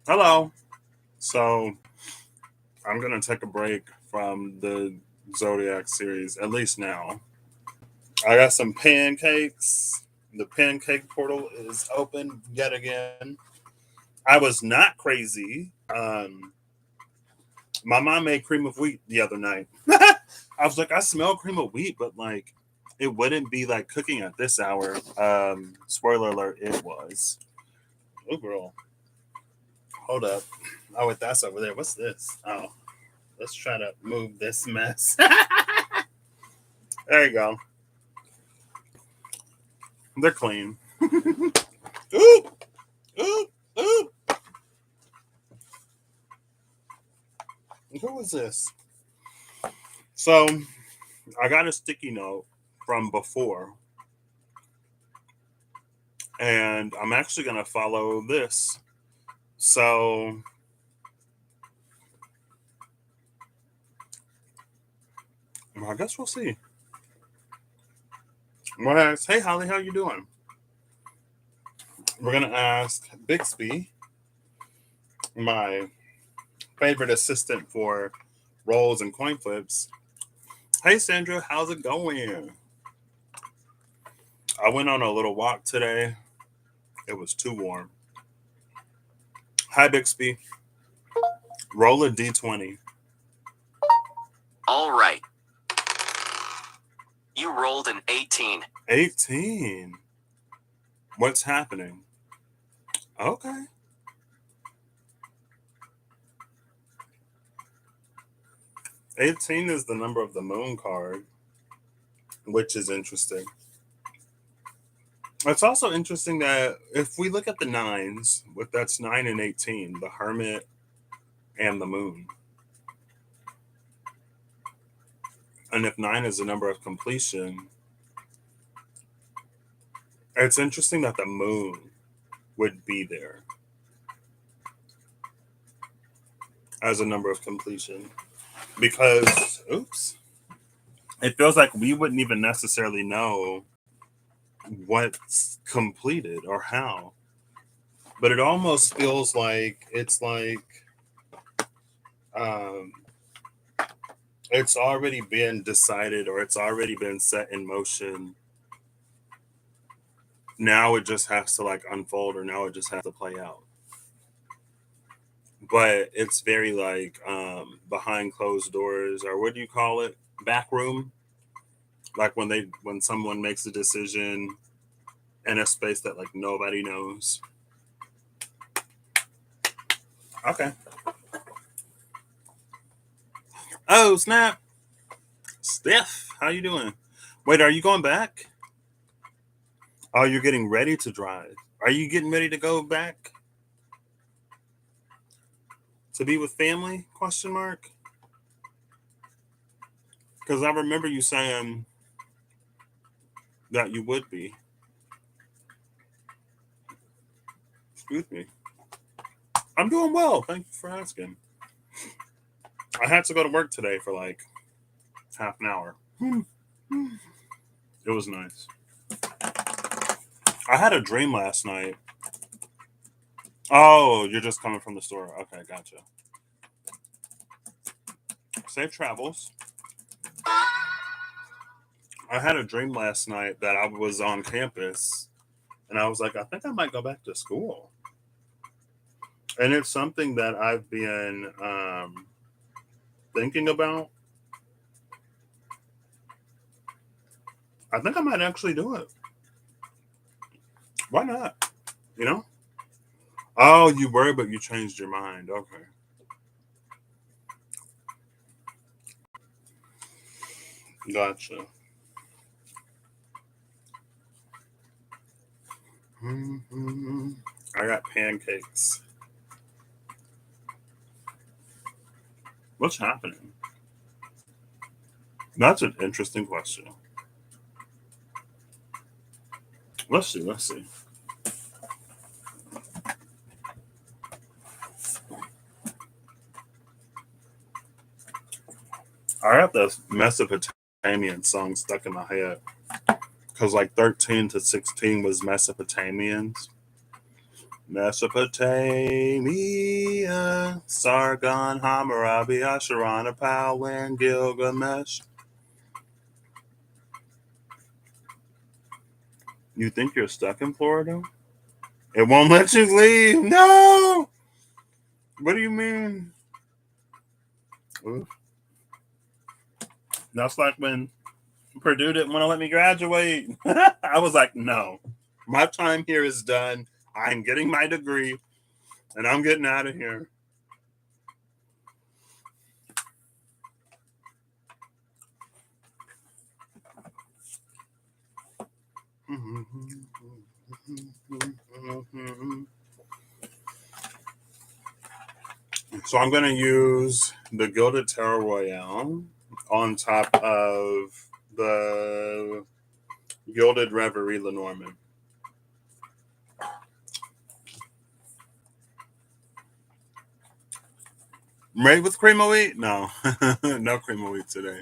Hello. So I'm gonna take a break from the Zodiac series, at least now. I got some pancakes. The pancake portal is open yet again. I was not crazy. My mom made cream of wheat the other night. I was like, I smell cream of wheat, but like, it wouldn't be like cooking at this hour. Spoiler alert, it was. Oh, girl, hold up. Oh, wait, that's over there. What's this? Oh, let's try to move this mess. There you go. They're clean. Ooh, ooh, ooh. Who is this? So I got a sticky note from before, and I'm actually gonna follow this. So I guess we'll see. We'll ask, hey Holly, how you doing? We're gonna ask Bixby, my favorite assistant for rolls and coin flips. Hey Sandra, how's it going? I went on a little walk today. It was too warm. Hi Bixby. Roll a d20. All right. You rolled an 18. 18. What's happening? Okay. Eighteen is the number of the moon card, which is interesting. It's also interesting that if we look at the nines, with that's 9 and 18, the hermit and the moon. And if 9 is the number of completion, it's interesting that the moon would be there as a number of completion. Because, oops, it feels like we wouldn't even necessarily know what's completed or how. But it almost feels like um, it's already been decided or it's already been set in motion. Now it just has to like unfold or now it just has to play out. But it's very like behind closed doors, or what do you call it, back room, like when someone makes a decision in a space that like nobody knows. Okay. Oh snap. Steph, how you doing? Wait, are you going back? Oh, you're getting ready to drive. Are you getting ready to go back to be with family, question mark? Because I remember you saying that you would be. Excuse me. I'm doing well. Thank you for asking. I had to go to work today for like half an hour. It was nice. I had a dream last night. Oh, you're just coming from the store. Okay, gotcha. Safe travels. I had a dream last night that I was on campus and I was like, I think I might go back to school. And it's something that I've been thinking about. I think I might actually do it. Why not? You know? Oh, you were, but you changed your mind. Okay. Gotcha. Mhm. I got pancakes. What's happening? That's an interesting question. Let's see. Let's see. I have this Mesopotamian song stuck in my head because like 13 to 16 was Mesopotamians. Mesopotamia, Sargon, Hammurabi, Ashurana, Pawan, Gilgamesh. You think you're stuck in Florida? It won't let you leave. No! What do you mean? Oof. That's like when Purdue didn't want to let me graduate. I was like, no, my time here is done. I'm getting my degree and I'm getting out of here. So I'm going to use the Gilded Terra Royale on top of the Gilded Reverie Lenormand. Made with cream of wheat? No, no cream of wheat today.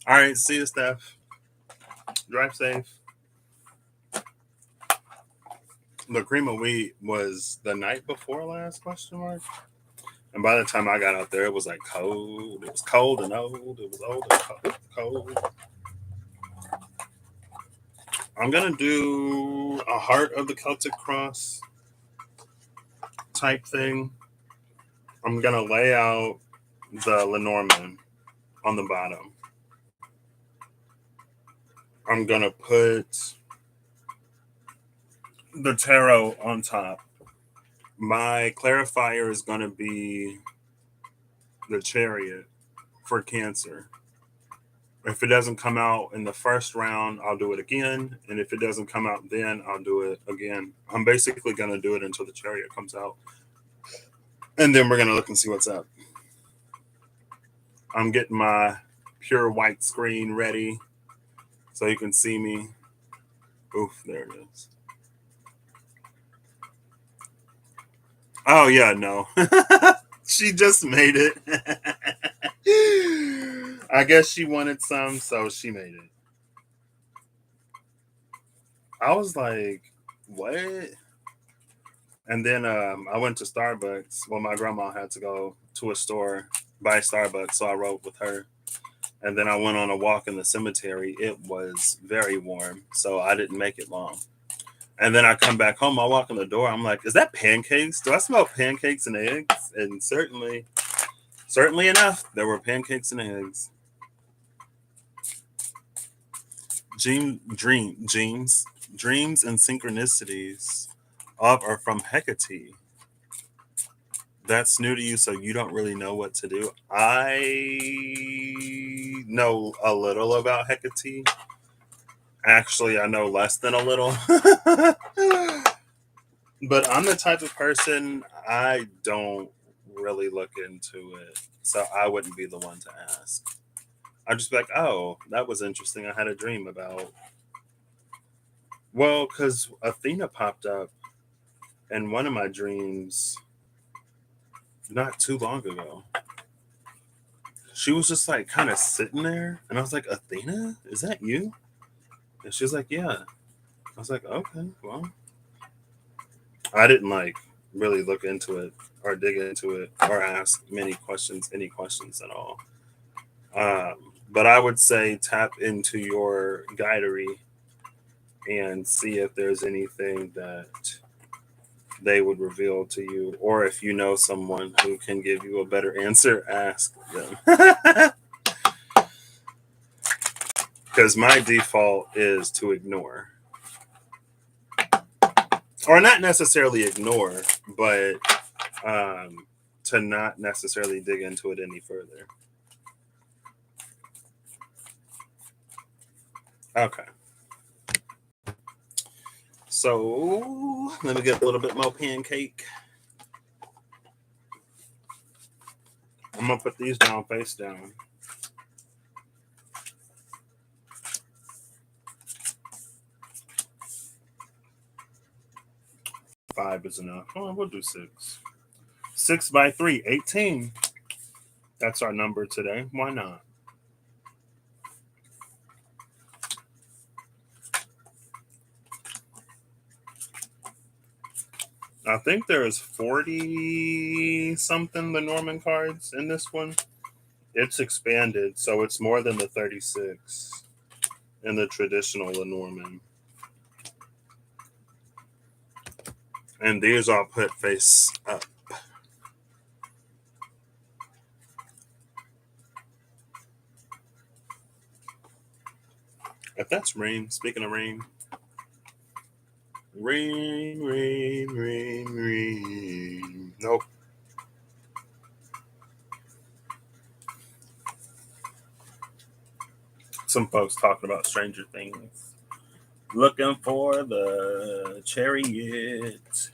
All right, see you, Steph. Drive safe. The cream of wheat was the night before last, question mark? And by the time I got out there, it was like cold. It was cold and old. It was old and cold. I'm going to do a Heart of the Celtic Cross type thing. I'm going to lay out the Lenormand on the bottom. I'm going to put the tarot on top. My clarifier is going to be the Chariot for Cancer. If it doesn't come out in the first round, I'll do it again. And if it doesn't come out then, I'll do it again. I'm basically going to do it until the Chariot comes out. And then we're going to look and see what's up. I'm getting my pure white screen ready so you can see me. Oof, there it is. Oh, yeah, no. She just made it. I guess she wanted some, so she made it. I was like, what? And then I went to Starbucks. Well, my grandma had to go to a store, buy Starbucks, so I rode with her. And then I went on a walk in the cemetery. It was very warm, so I didn't make it long. And then I come back home. I walk in the door. I'm like, is that pancakes? Do I smell pancakes and eggs? And certainly enough, there were pancakes and eggs. Dreams and synchronicities of or from Hecate. That's new to you, so you don't really know what to do. I know a little about Hecate. Actually, I know less than a little. But I'm the type of person, I don't really look into it. So I wouldn't be the one to ask. I'd just be like, oh, that was interesting. I had a dream about. Well, because Athena popped up in one of my dreams not too long ago. She was just like kind of sitting there. And I was like, Athena, is that you? And she was like, yeah. I was like, okay, well. I didn't like really look into it or dig into it or ask any questions at all. But I would say tap into your guidery and see if there's anything that they would reveal to you, or if you know someone who can give you a better answer, ask them. Because my default is to ignore. Or not necessarily ignore, but to not necessarily dig into it any further. Okay. So let me get a little bit more pancake. I'm going to put these down face down. Five is enough. Oh, we'll do 6. 6 by 3, 18. That's our number today. Why not? I think there's 40 something Lenormand cards in this one. It's expanded, so it's more than the 36 in the traditional Lenormand. And these are put face up. If that's rain, speaking of rain, rain, rain, rain, rain. Nope. Some folks talking about Stranger Things. Looking for the chariot.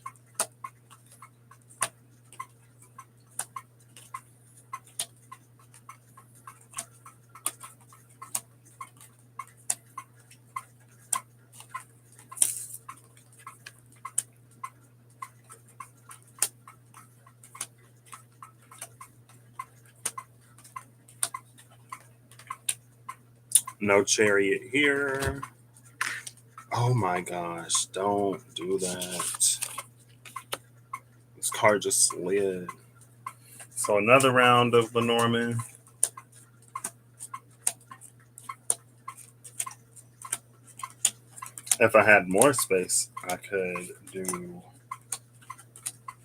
No chariot here. Oh my gosh, don't do that. This card just slid. So another round of Lenormand. If I had more space, I could do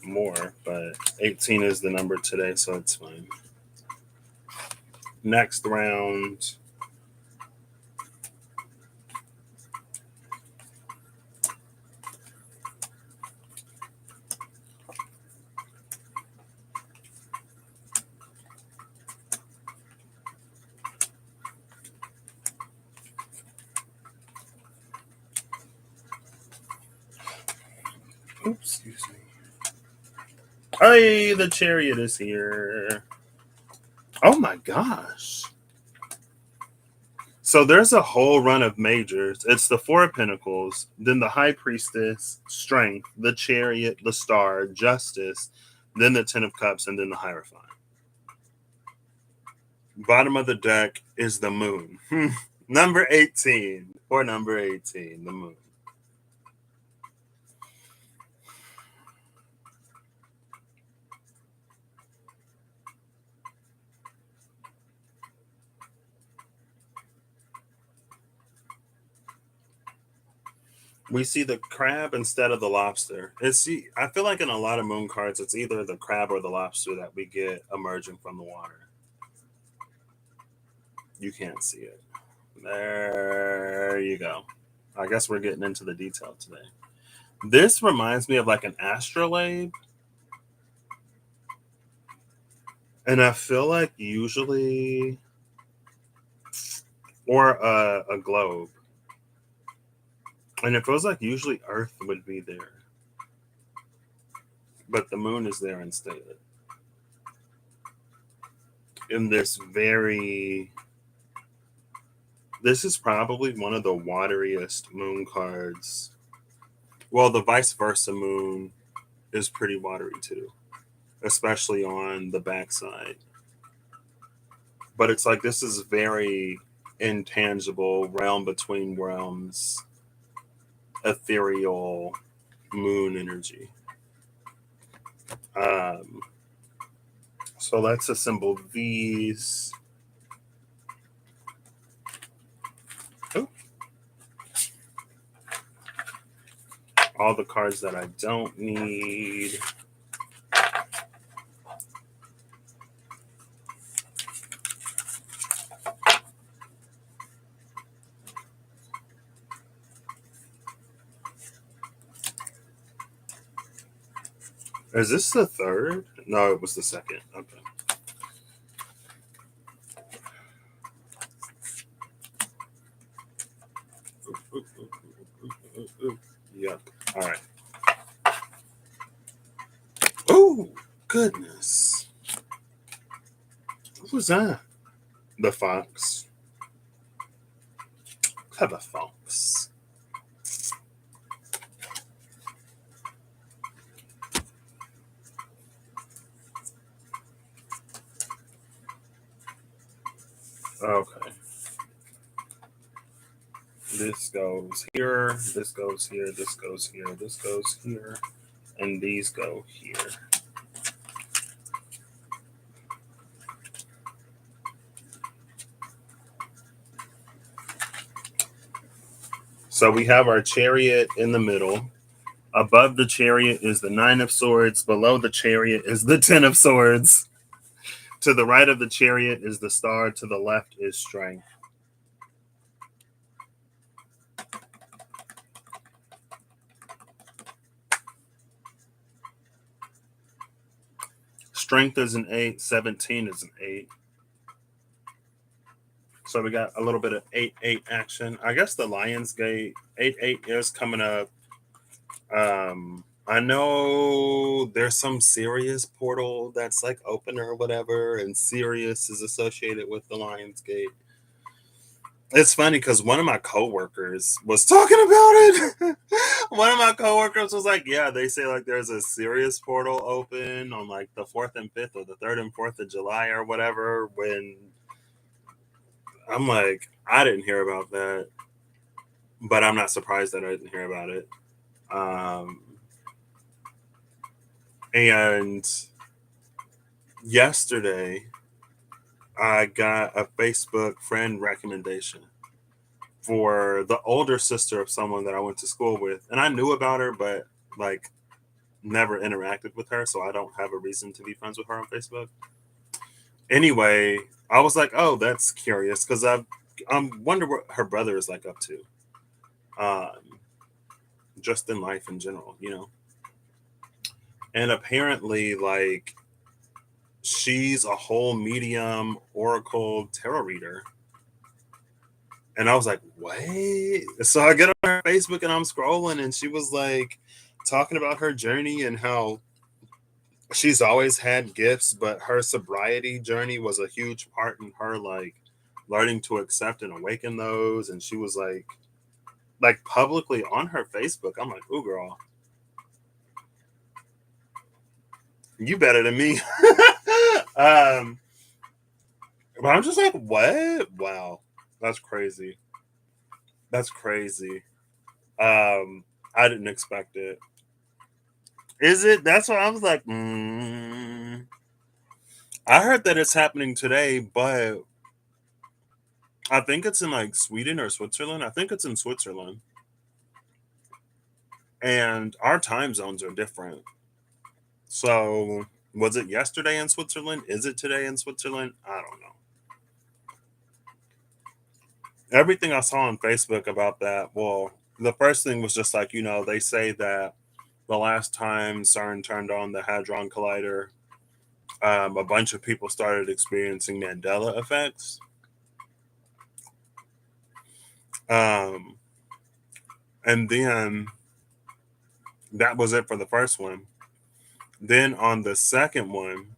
more, but 18 is the number today, so it's fine. Next round. Oops, excuse me. Hey, the chariot is here. Oh my gosh. So there's a whole run of majors. It's the Four of Pentacles, then the High Priestess, Strength, the Chariot, the Star, Justice, then the Ten of Cups, and then the Hierophant. Bottom of the deck is the Moon. Number 18, or number 18, the Moon. We see the crab instead of the lobster. I feel like in a lot of moon cards, it's either the crab or the lobster that we get emerging from the water. You can't see it. There you go. I guess we're getting into the detail today. This reminds me of like an astrolabe. And I feel like usually, or a globe. And it feels like usually Earth would be there. But the moon is there instead. In this this is probably one of the wateriest moon cards. Well, the vice versa moon is pretty watery too, especially on the backside. But it's like this is very intangible, realm between realms, ethereal moon energy. Um, so let's assemble these. Oh. All the cards that I don't need. Is this the third? No, it was the second. Okay. Yep. All right. Oh, goodness. What was that? The fox. Clever fox. Okay. This goes here. This goes here. This goes here. This goes here. and these go here. So we have our chariot in the middle. Above the chariot is the nine of swords. Below the chariot is the 10 of swords. To the right of the chariot is the star. To the left is strength. Strength is an 8. 17 is an 8. So we got a little bit of 8-8 action. I guess the Lionsgate 8-8 is coming up. I know there's some Sirius portal that's like open or whatever, and Sirius is associated with the Lionsgate. It's funny because one of my coworkers was talking about it. One of my coworkers was like, "Yeah, they say like there's a Sirius portal open on like the 4th and 5th or the 3rd and 4th of July or whatever." When I'm like, I didn't hear about that, but I'm not surprised that I didn't hear about it. And yesterday, I got a Facebook friend recommendation for the older sister of someone that I went to school with. And I knew about her, but like never interacted with her. So I don't have a reason to be friends with her on Facebook. Anyway, I was like, oh, that's curious because I'm wonder what her brother is like up to. Just in life in general, you know. And apparently, like, she's a whole medium oracle tarot reader. And I was like, what? So I get on her Facebook and I'm scrolling, and she was like talking about her journey and how she's always had gifts, but her sobriety journey was a huge part in her like learning to accept and awaken those. And she was like publicly on her Facebook. I'm like, ooh, girl, you better than me. But I'm just like, what? Wow, that's crazy. That's crazy. I didn't expect it. Is it? That's why I was like, I heard that it's happening today, but I think it's in like Sweden or Switzerland. I think it's in Switzerland. And our time zones are different. So, was it yesterday in Switzerland? Is it today in Switzerland? I don't know. Everything I saw on Facebook about that, well, the first thing was just like, they say that the last time CERN turned on the Hadron Collider, a bunch of people started experiencing Mandela effects. Um, and then that was it for the first one. Then on the second one,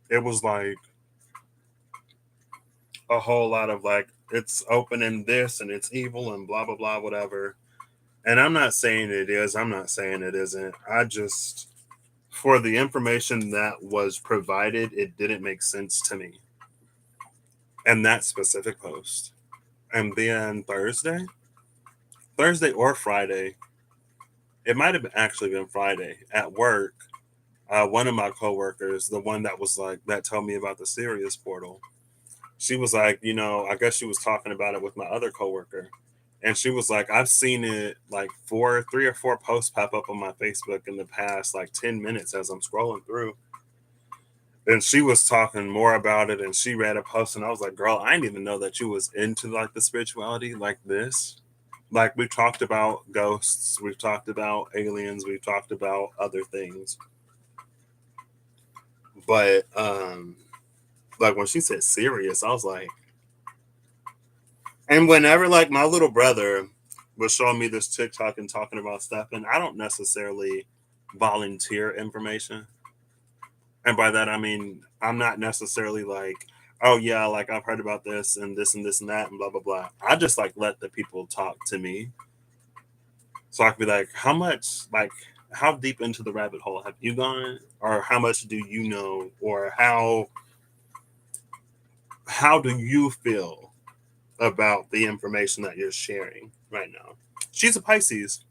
it was like a whole lot of like, it's opening this and it's evil and blah, blah, blah, whatever. And I'm not saying it is, I'm not saying it isn't. I just, for the information that was provided, it didn't make sense to me. And that specific post. And then Thursday or Friday, it might have actually been Friday at work. One of my coworkers, the one that was like, that told me about the Sirius portal, she was like, I guess she was talking about it with my other coworker. And she was like, I've seen it like 3 or 4 posts pop up on my Facebook in the past like 10 minutes as I'm scrolling through. And she was talking more about it, and she read a post, and I was like, girl, I didn't even know that you was into like the spirituality like this. Like, we've talked about ghosts, we've talked about aliens, we've talked about other things. But like when she said serious, I was like, and whenever like my little brother was showing me this TikTok and talking about stuff, and I don't necessarily volunteer information. And by that I mean I'm not necessarily like, oh yeah, like I've heard about this and this and this and that and blah blah blah. I just like let the people talk to me. So I can be like, how deep into the rabbit hole have you gone? Or how much do you know? Or how do you feel about the information that you're sharing right now? She's a Pisces.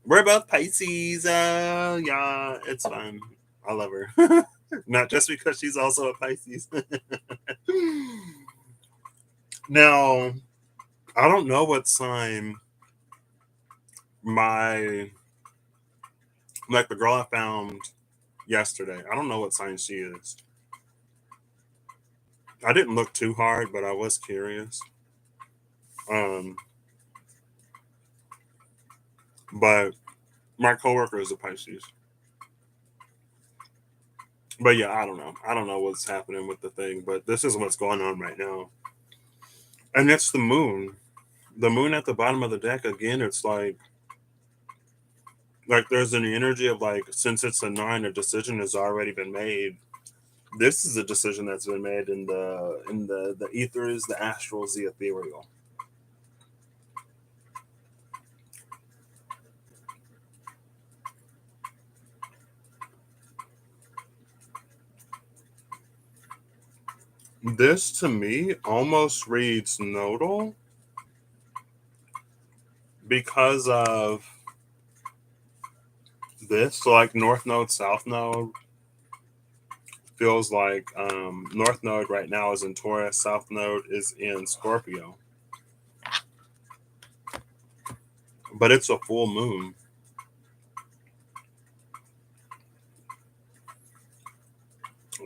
We're both Pisces. Yeah, it's fun. I love her. Not just because she's also a Pisces. Now, I don't know what sign my like the girl I found yesterday. I don't know what sign she is. I didn't look too hard, but I was curious. Um, but my coworker is a Pisces. But yeah, I don't know. I don't know what's happening with the thing, but this is what's going on right now. And it's the moon. The moon at the bottom of the deck again, it's like there's an energy of like since it's a nine, a decision has already been made. This is a decision that's been made in the ethers, the astrals, the ethereal. This to me almost reads nodal because of this. So like North Node, South Node feels like North Node right now is in Taurus, South Node is in Scorpio. But it's a full moon.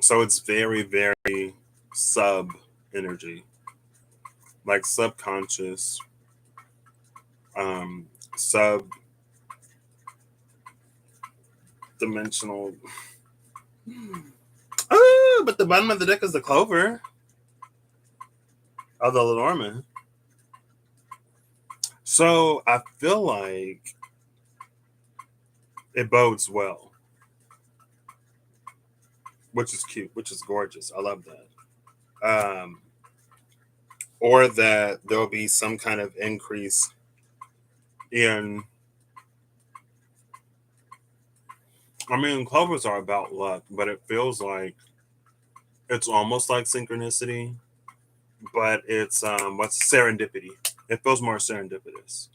So it's very, very sub energy, like subconscious, um, sub dimensional. But the bottom of the deck is the clover of the Lenormand. So I feel like it bodes well, which is cute, which is gorgeous. I love that. Or that there'll be some kind of increase in. I mean, clovers are about luck, but it feels like it's almost like synchronicity, but it's what's serendipity. It feels more serendipitous,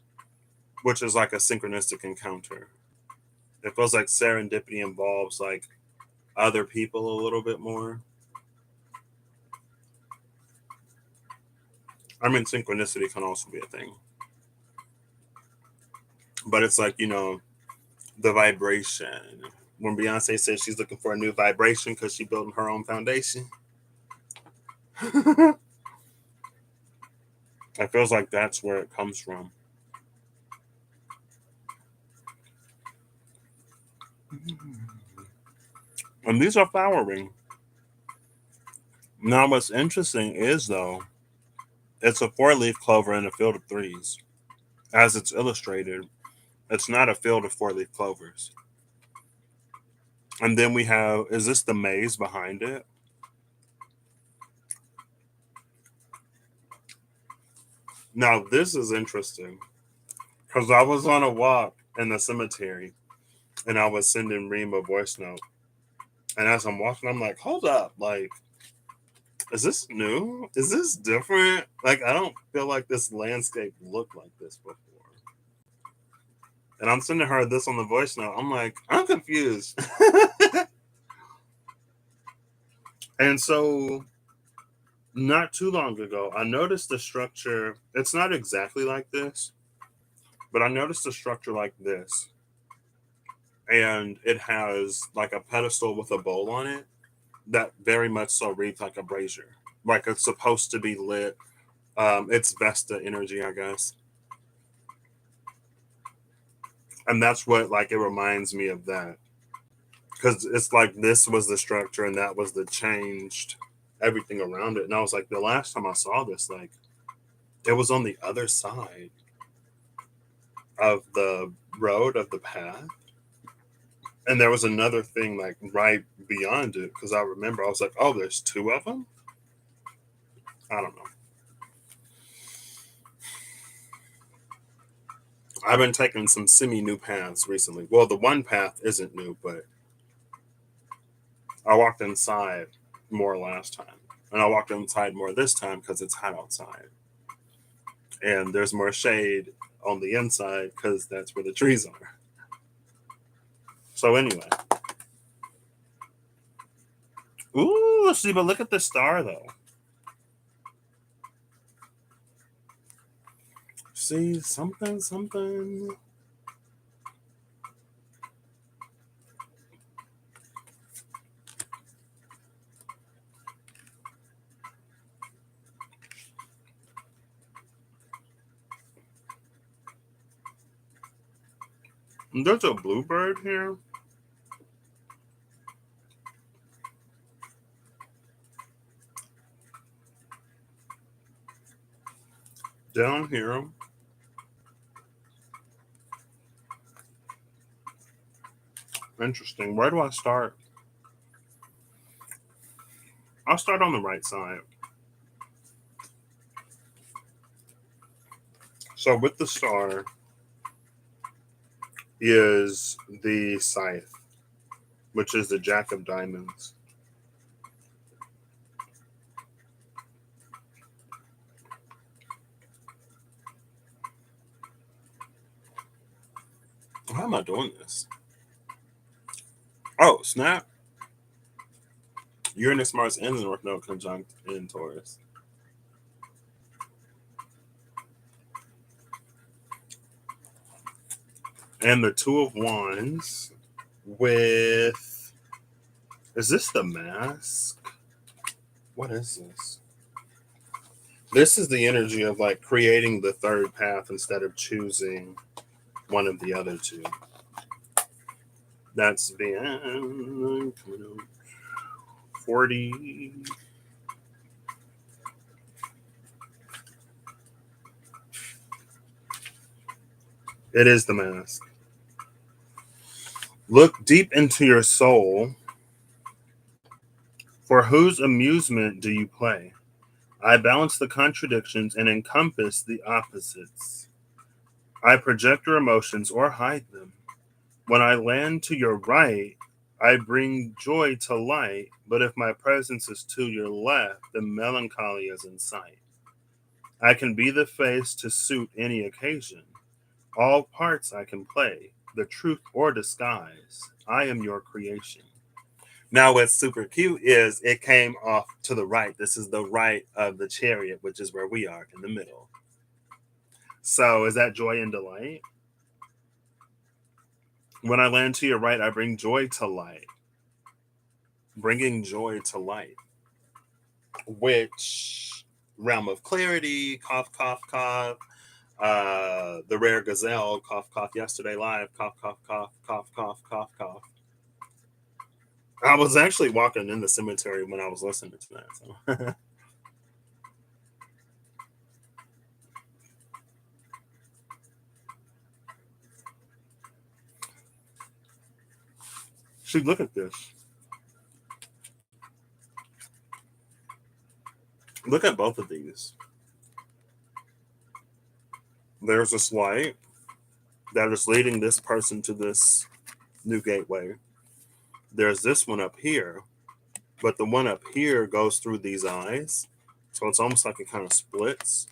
which is like a synchronistic encounter. It feels like serendipity involves like other people a little bit more. I mean, synchronicity can also be a thing, but it's like the vibration. When Beyonce says she's looking for a new vibration because she's building her own foundation, it feels like that's where it comes from. And these are flowering. Now, what's interesting is though, it's a four-leaf clover in a field of threes. As it's illustrated, it's not a field of four-leaf clovers. And then we have, is this the maze behind it? Now, this is interesting because I was on a walk in the cemetery and I was sending Reem a voice note. And as I'm walking, I'm like, hold up. Like, is this new? Is this different? Like, I don't feel like this landscape looked like this before. And I'm sending her this on the voice note. I'm like, I'm confused. And so, not too long ago, I noticed the structure. It's not exactly like this, but I noticed a structure like this. And it has like a pedestal with a bowl on it that very much so reads like a brazier. Like it's supposed to be lit. It's Vesta energy, I guess. And that's what like it reminds me of that. Because it's like this was the structure and that was the changed everything around it. And I was like, the last time I saw this, like it was on the other side of the road of the path. And there was another thing like right beyond it. Because I remember I was like, oh, there's two of them. I don't know. I've been taking some semi new paths recently. Well, the one path isn't new, but I walked inside more last time. And I walked inside more this time because it's hot outside. And there's more shade on the inside because that's where the trees are. So anyway. Ooh, see, but look at the star though. See, something. There's a bluebird here. Down here. Interesting. Where do I start? I'll start on the right side. So with the star is the scythe, which is the Jack of Diamonds. How am I doing this? Oh, snap. Uranus, Mars, and the North Node conjunct in Taurus. And the Two of Wands with. Is this the mask? What is this? This is the energy of like creating the third path instead of choosing one of the other two. That's been 40. It is the mask. Look deep into your soul. For whose amusement do you play? I balance the contradictions and encompass the opposites. I project your emotions or hide them. When I land to your right, I bring joy to light, but if my presence is to your left, the melancholy is in sight. I can be the face to suit any occasion. All parts I can play, the truth or disguise. I am your creation. Now, what's super cute is it came off to the right. This is the right of the chariot, which is where we are in the middle. So, is that joy and delight? When I land to your right, I bring joy to light. Bringing joy to light. Which realm of clarity, cough, cough, cough. The rare gazelle, cough, cough, yesterday live, cough, cough, cough, cough, cough, cough, cough. I was actually walking in the cemetery when I was listening to that. So. See, look at this. Look at both of these. There's this light that is leading this person to this new gateway. There's this one up here, but the one up here goes through these eyes. So it's almost like it kind of splits.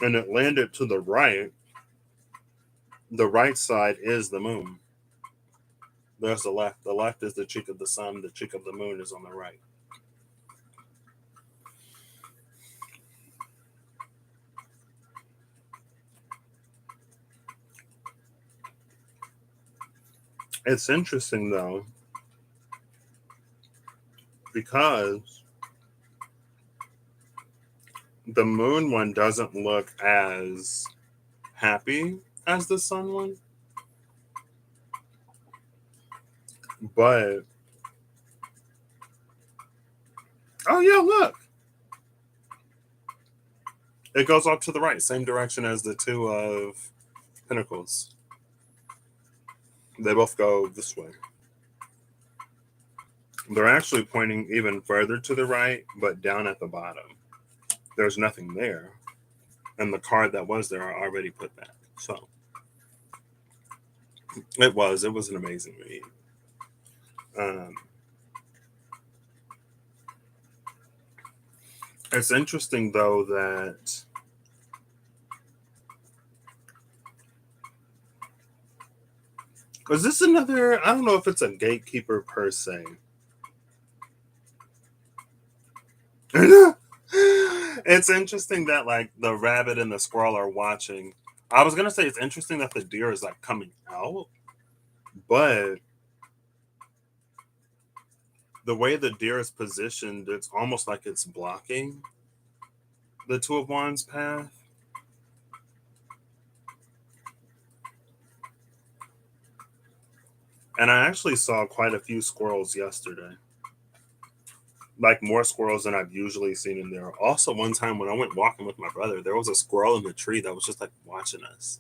And it landed to the right. The right side is the moon. There's the left. The left is the cheek of the sun. The cheek of the moon is on the right. It's interesting though, because the moon one doesn't look as happy as the sun one. But oh yeah, look. It goes off to the right, same direction as the two of pentacles. They both go this way. They're actually pointing even further to the right, but down at the bottom. There's nothing there. And the card that was there I already put back. So it was an amazing read. It's interesting though that Is this another? I don't know if it's a gatekeeper per se. It's interesting that like the rabbit and the squirrel are watching. I was gonna say it's interesting that the deer is like coming out, but the way the deer is positioned, it's almost like it's blocking the Two of Wands path. And I actually saw quite a few squirrels yesterday. Like more squirrels than I've usually seen in there. Also, one time when I went walking with my brother, there was a squirrel in the tree that was just like watching us,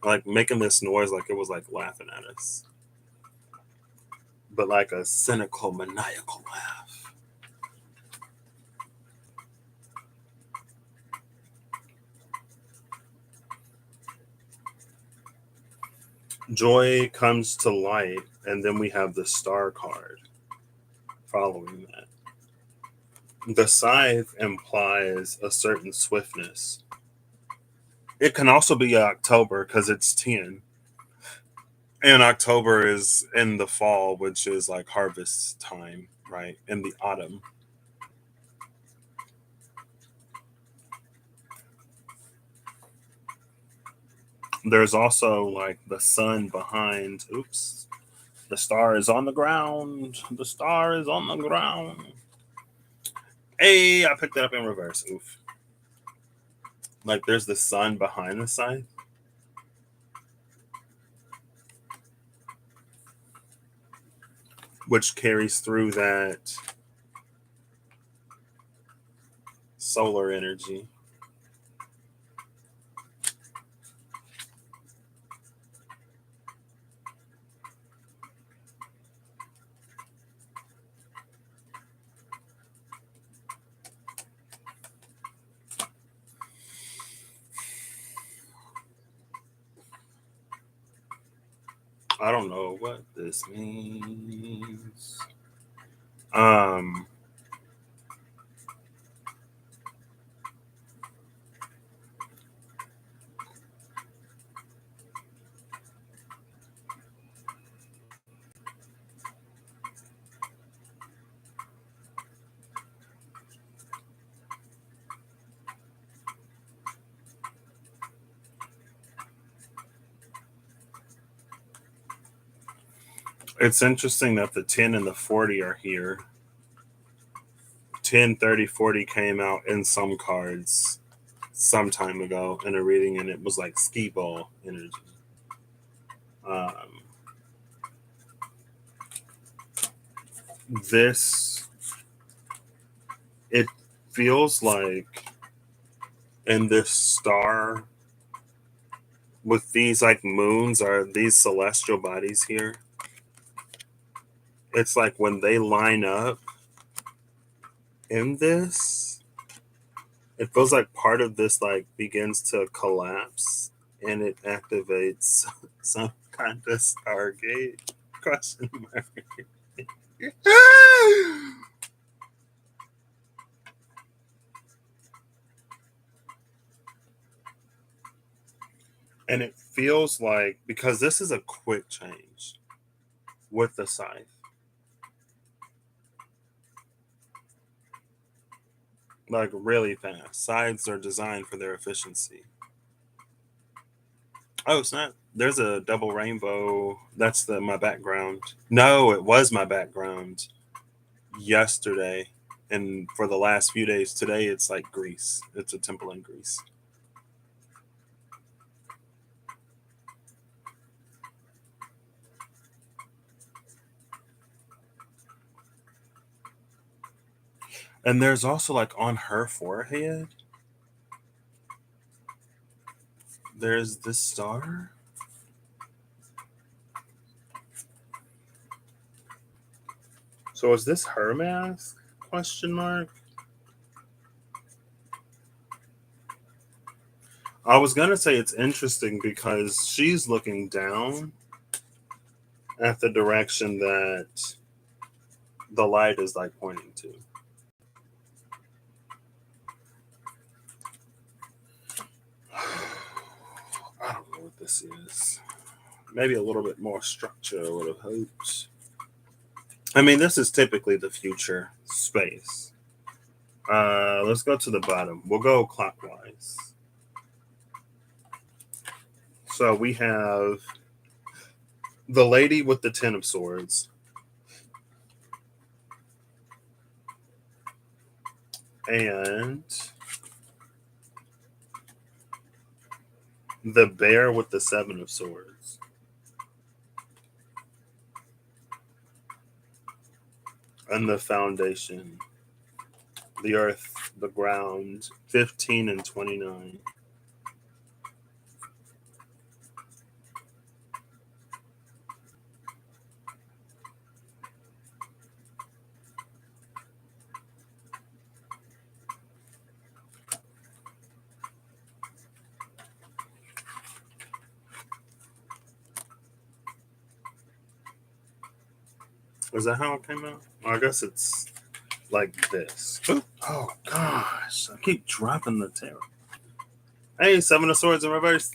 like making this noise, like it was like laughing at us, but like a cynical, maniacal laugh. Joy comes to light, and then we have the star card following that. The scythe implies a certain swiftness. It can also be October because it's 10. And October is in the fall, which is like harvest time, right? In the autumn. There's also like the sun behind. Oops. The star is on the ground. The star is on the ground. Hey, I picked it up in reverse. Oof. Like there's the sun behind the scythe, which carries through that solar energy. I don't know what this means. Um, it's interesting that the 10 and the 40 are here. 10, 30, 40 came out in some cards some time ago in a reading, and it was like skee ball energy. Um, this, it feels like in this star with these like moons are these celestial bodies here. It's like when they line up in this, it feels like part of this like begins to collapse and it activates some kind of Stargate question mark. And it feels like because this is a quick change with the scythe. Like really fast. Scythes are designed for their efficiency. Oh snap. There's a double rainbow. That's the my background. No, it was my background yesterday. And for the last few days today it's like Greece. It's a temple in Greece. And there's also like on her forehead, there's this star. So is this her mask? Question mark. I was gonna say it's interesting because she's looking down at the direction that the light is like pointing to. I don't know what this is. Maybe a little bit more structure, I would have hoped. I mean, this is typically the future space. Let's go to the bottom. We'll go clockwise. So we have the lady with the Ten of Swords. And the bear with the Seven of Swords. And the foundation. The earth, the ground, 15 and 29. Is that how it came out? I guess it's like this. Oh gosh, I keep dropping the tarot. Hey, Seven of Swords in reverse.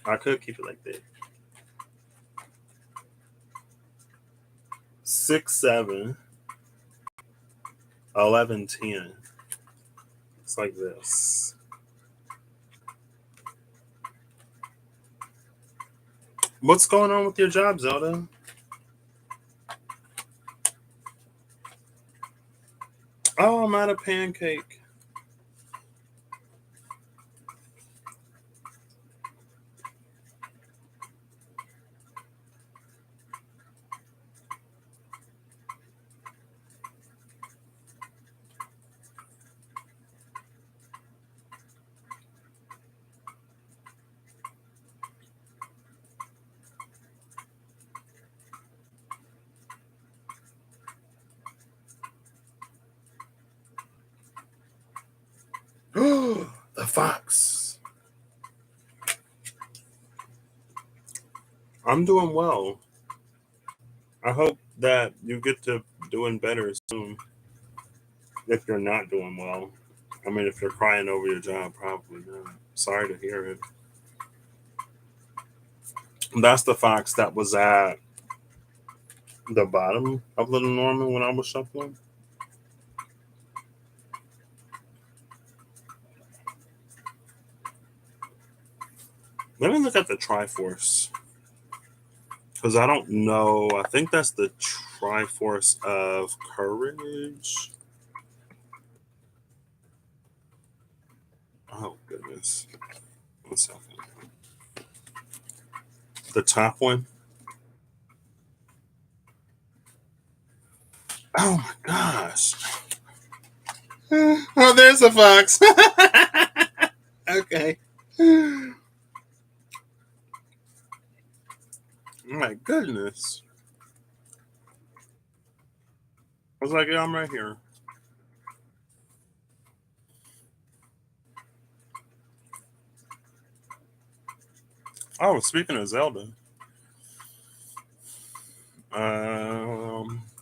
I could keep it like that. 6, 7, 11, 10. It's like this. What's going on with your job, Zelda? Oh, I'm out of pancake. The fox. I'm doing well. I hope that you get to doing better soon. If you're not doing well, I mean, if you're crying over your job, probably not. Sorry to hear it. That's the fox that was at the bottom of Little Norman when I was shuffling. Let me look at the Triforce. Because I don't know. I think that's the Triforce of Courage. Oh, goodness. 1 second. The top one. Oh, my gosh. Oh, there's a fox. Okay. Oh, my goodness. I was like, yeah, I'm right here. Oh, speaking of Zelda,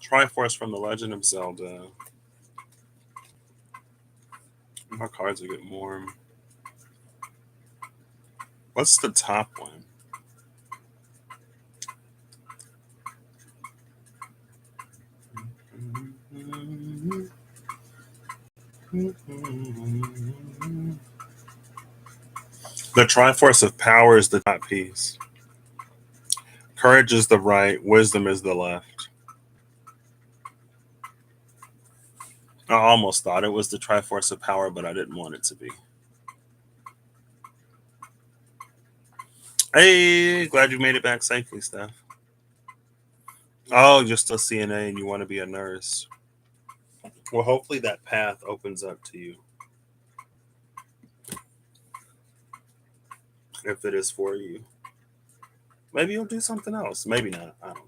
Triforce from the Legend of Zelda. My cards are getting warm. What's the top one? The Triforce of Power is the top piece. Courage is the right. Wisdom is the left. I almost thought it was the Triforce of Power, but I didn't want it to be. Hey, glad you made it back safely, Steph. Oh, you're still CNA and you want to be a nurse. Well, hopefully that path opens up to you. If it is for you. Maybe you'll do something else. Maybe not. I don't know.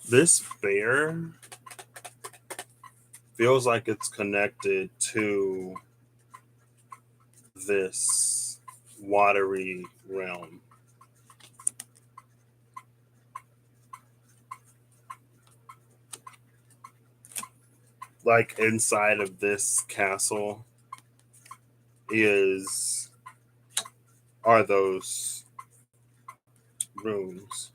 This bear feels like it's connected to this watery realm. Like inside of this castle is are those rooms.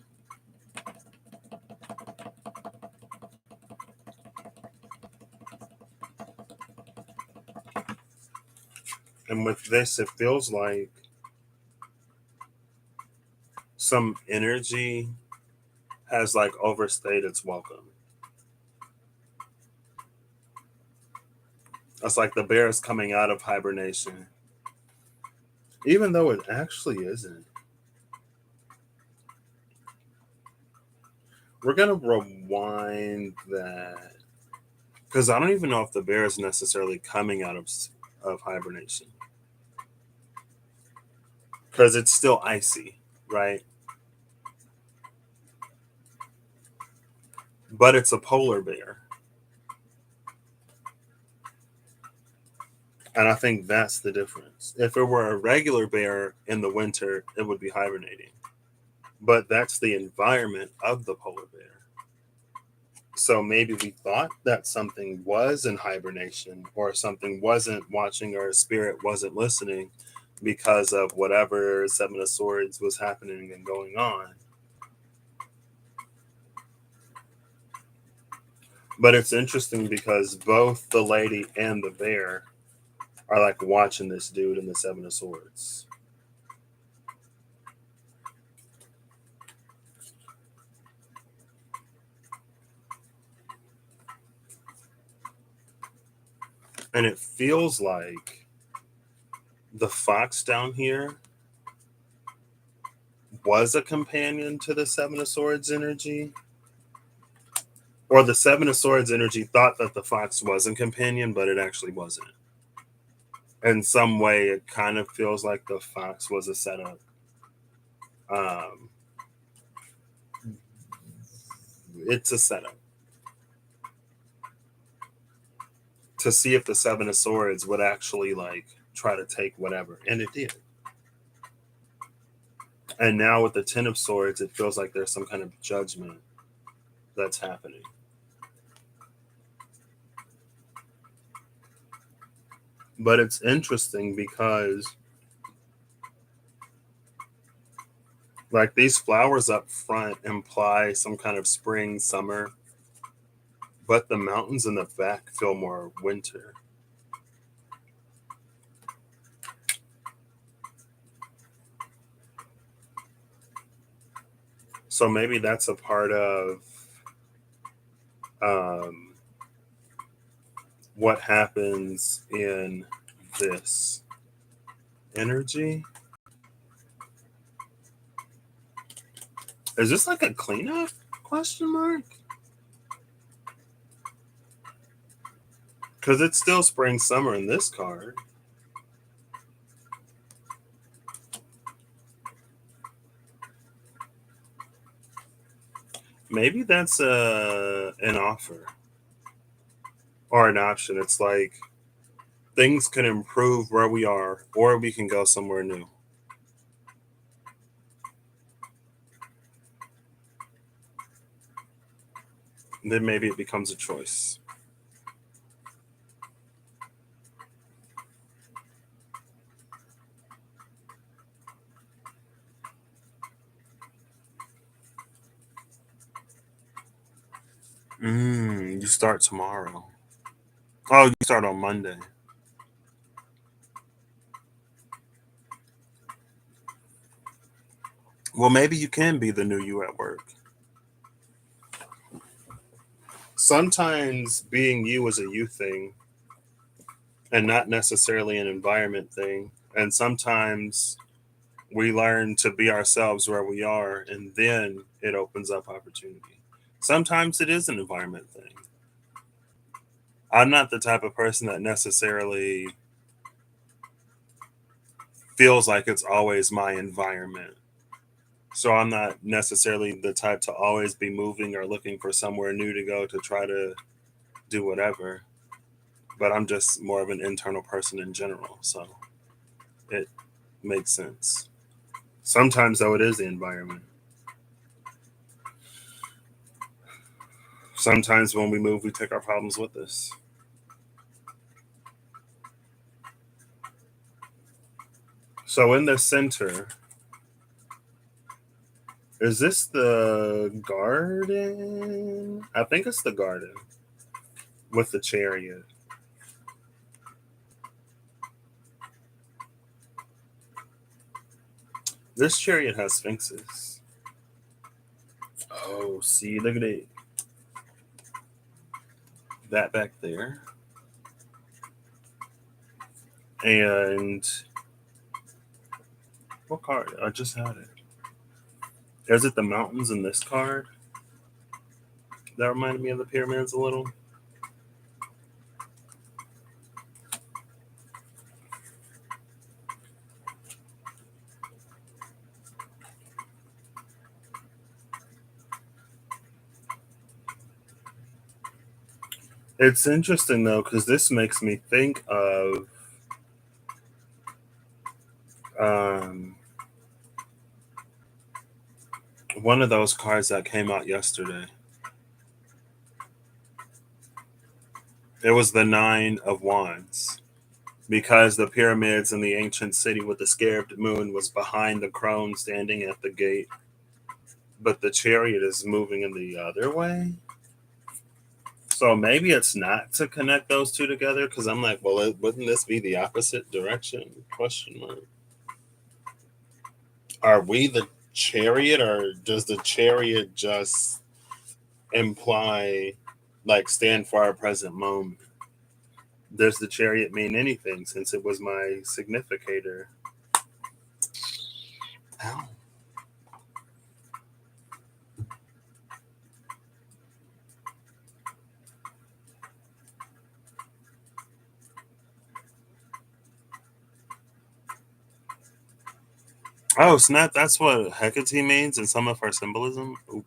And with this, it feels like some energy has like overstayed its welcome. It's like the bear is coming out of hibernation, even though it actually isn't. We're gonna rewind that because I don't even know if the bear is necessarily coming out of hibernation because it's still icy, right? But it's a polar bear, and I think that's the difference. If it were a regular bear in the winter, it would be hibernating, but that's the environment of the polar bear. So maybe we thought that something was in hibernation or something wasn't watching or a spirit wasn't listening because of whatever Seven of Swords was happening and going on. But it's interesting because both the lady and the bear are like watching this dude in the Seven of Swords. And it feels like the fox down here was a companion to the Seven of Swords energy, or the Seven of Swords energy thought that the fox was a companion, but it actually wasn't. In some way, it kind of feels like the fox was a setup. Um, it's a setup to see if the Seven of Swords would actually like try to take whatever, and it did. And now with the Ten of Swords, it feels like there's some kind of judgment that's happening. But it's interesting because like these flowers up front imply some kind of spring, summer, but the mountains in the back feel more winter. So maybe that's a part of um, what happens in this energy. Is this like a cleanup question mark? Because it's still spring summer in this card. Maybe that's an offer or an option. It's like things can improve where we are, or we can go somewhere new. Then maybe it becomes a choice. You start tomorrow. Oh, you start on Monday. Well, maybe you can be the new you at work. Sometimes being you is a you thing and not necessarily an environment thing. And sometimes we learn to be ourselves where we are, and then it opens up opportunity. Sometimes it is an environment thing. I'm not the type of person that necessarily feels like it's always my environment. So I'm not necessarily the type to always be moving or looking for somewhere new to go to try to do whatever. But I'm just more of an internal person in general. So it makes sense. Sometimes, though, it is the environment. Sometimes when we move, we take our problems with us. So in the center, is this the garden? I think it's the garden with the chariot. This chariot has sphinxes. Oh, see, look at it. That back there. And what card? I just had it. Is it the mountains in this card? That reminded me of the pyramids a little. It's interesting though, because this makes me think of um, one of those cards that came out yesterday. It was the Nine of Wands. Because the pyramids in the ancient city with the scarab moon was behind the crone standing at the gate, but the chariot is moving in the other way. So maybe it's not to connect those two together, because I'm like, well, wouldn't this be the opposite direction? Question mark. Are we the chariot, or does the chariot just imply, like, stand for our present moment? Does the chariot mean anything since it was my significator? Ow. Oh, snap. That's what Hecate means in some of her symbolism. Ooh.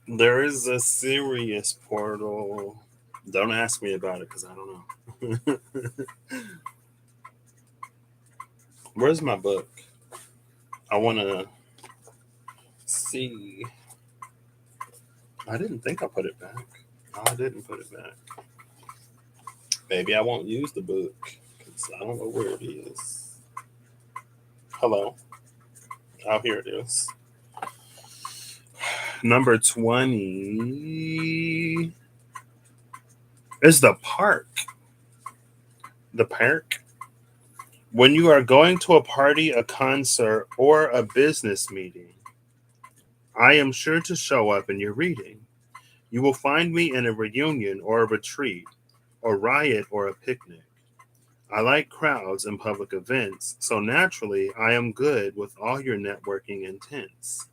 There is a serious portal. Don't ask me about it because I don't know. Where's my book? I want to see. I didn't think I put it back. No, I didn't put it back. Maybe I won't use the book because I don't know where it is. Hello. Oh, here it is. Number 20 is the park. The park. When you are going to a party, a concert, or a business meeting, I am sure to show up in your reading. You will find me in a reunion or a retreat, a riot or a picnic. I like crowds and public events, so naturally I am good with all your networking intents.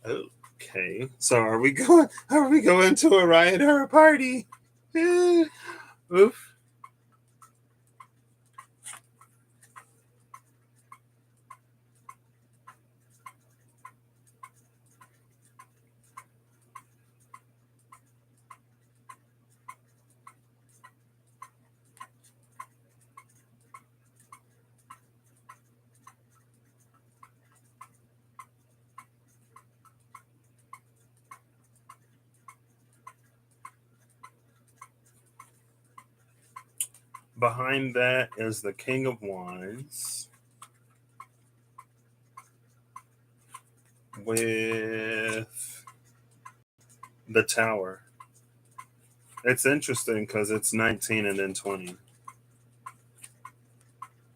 Okay, so are we going? Are we going to a riot or a party? Oof. Behind that is the King of Wands with the Tower. It's interesting because it's 19 and then 20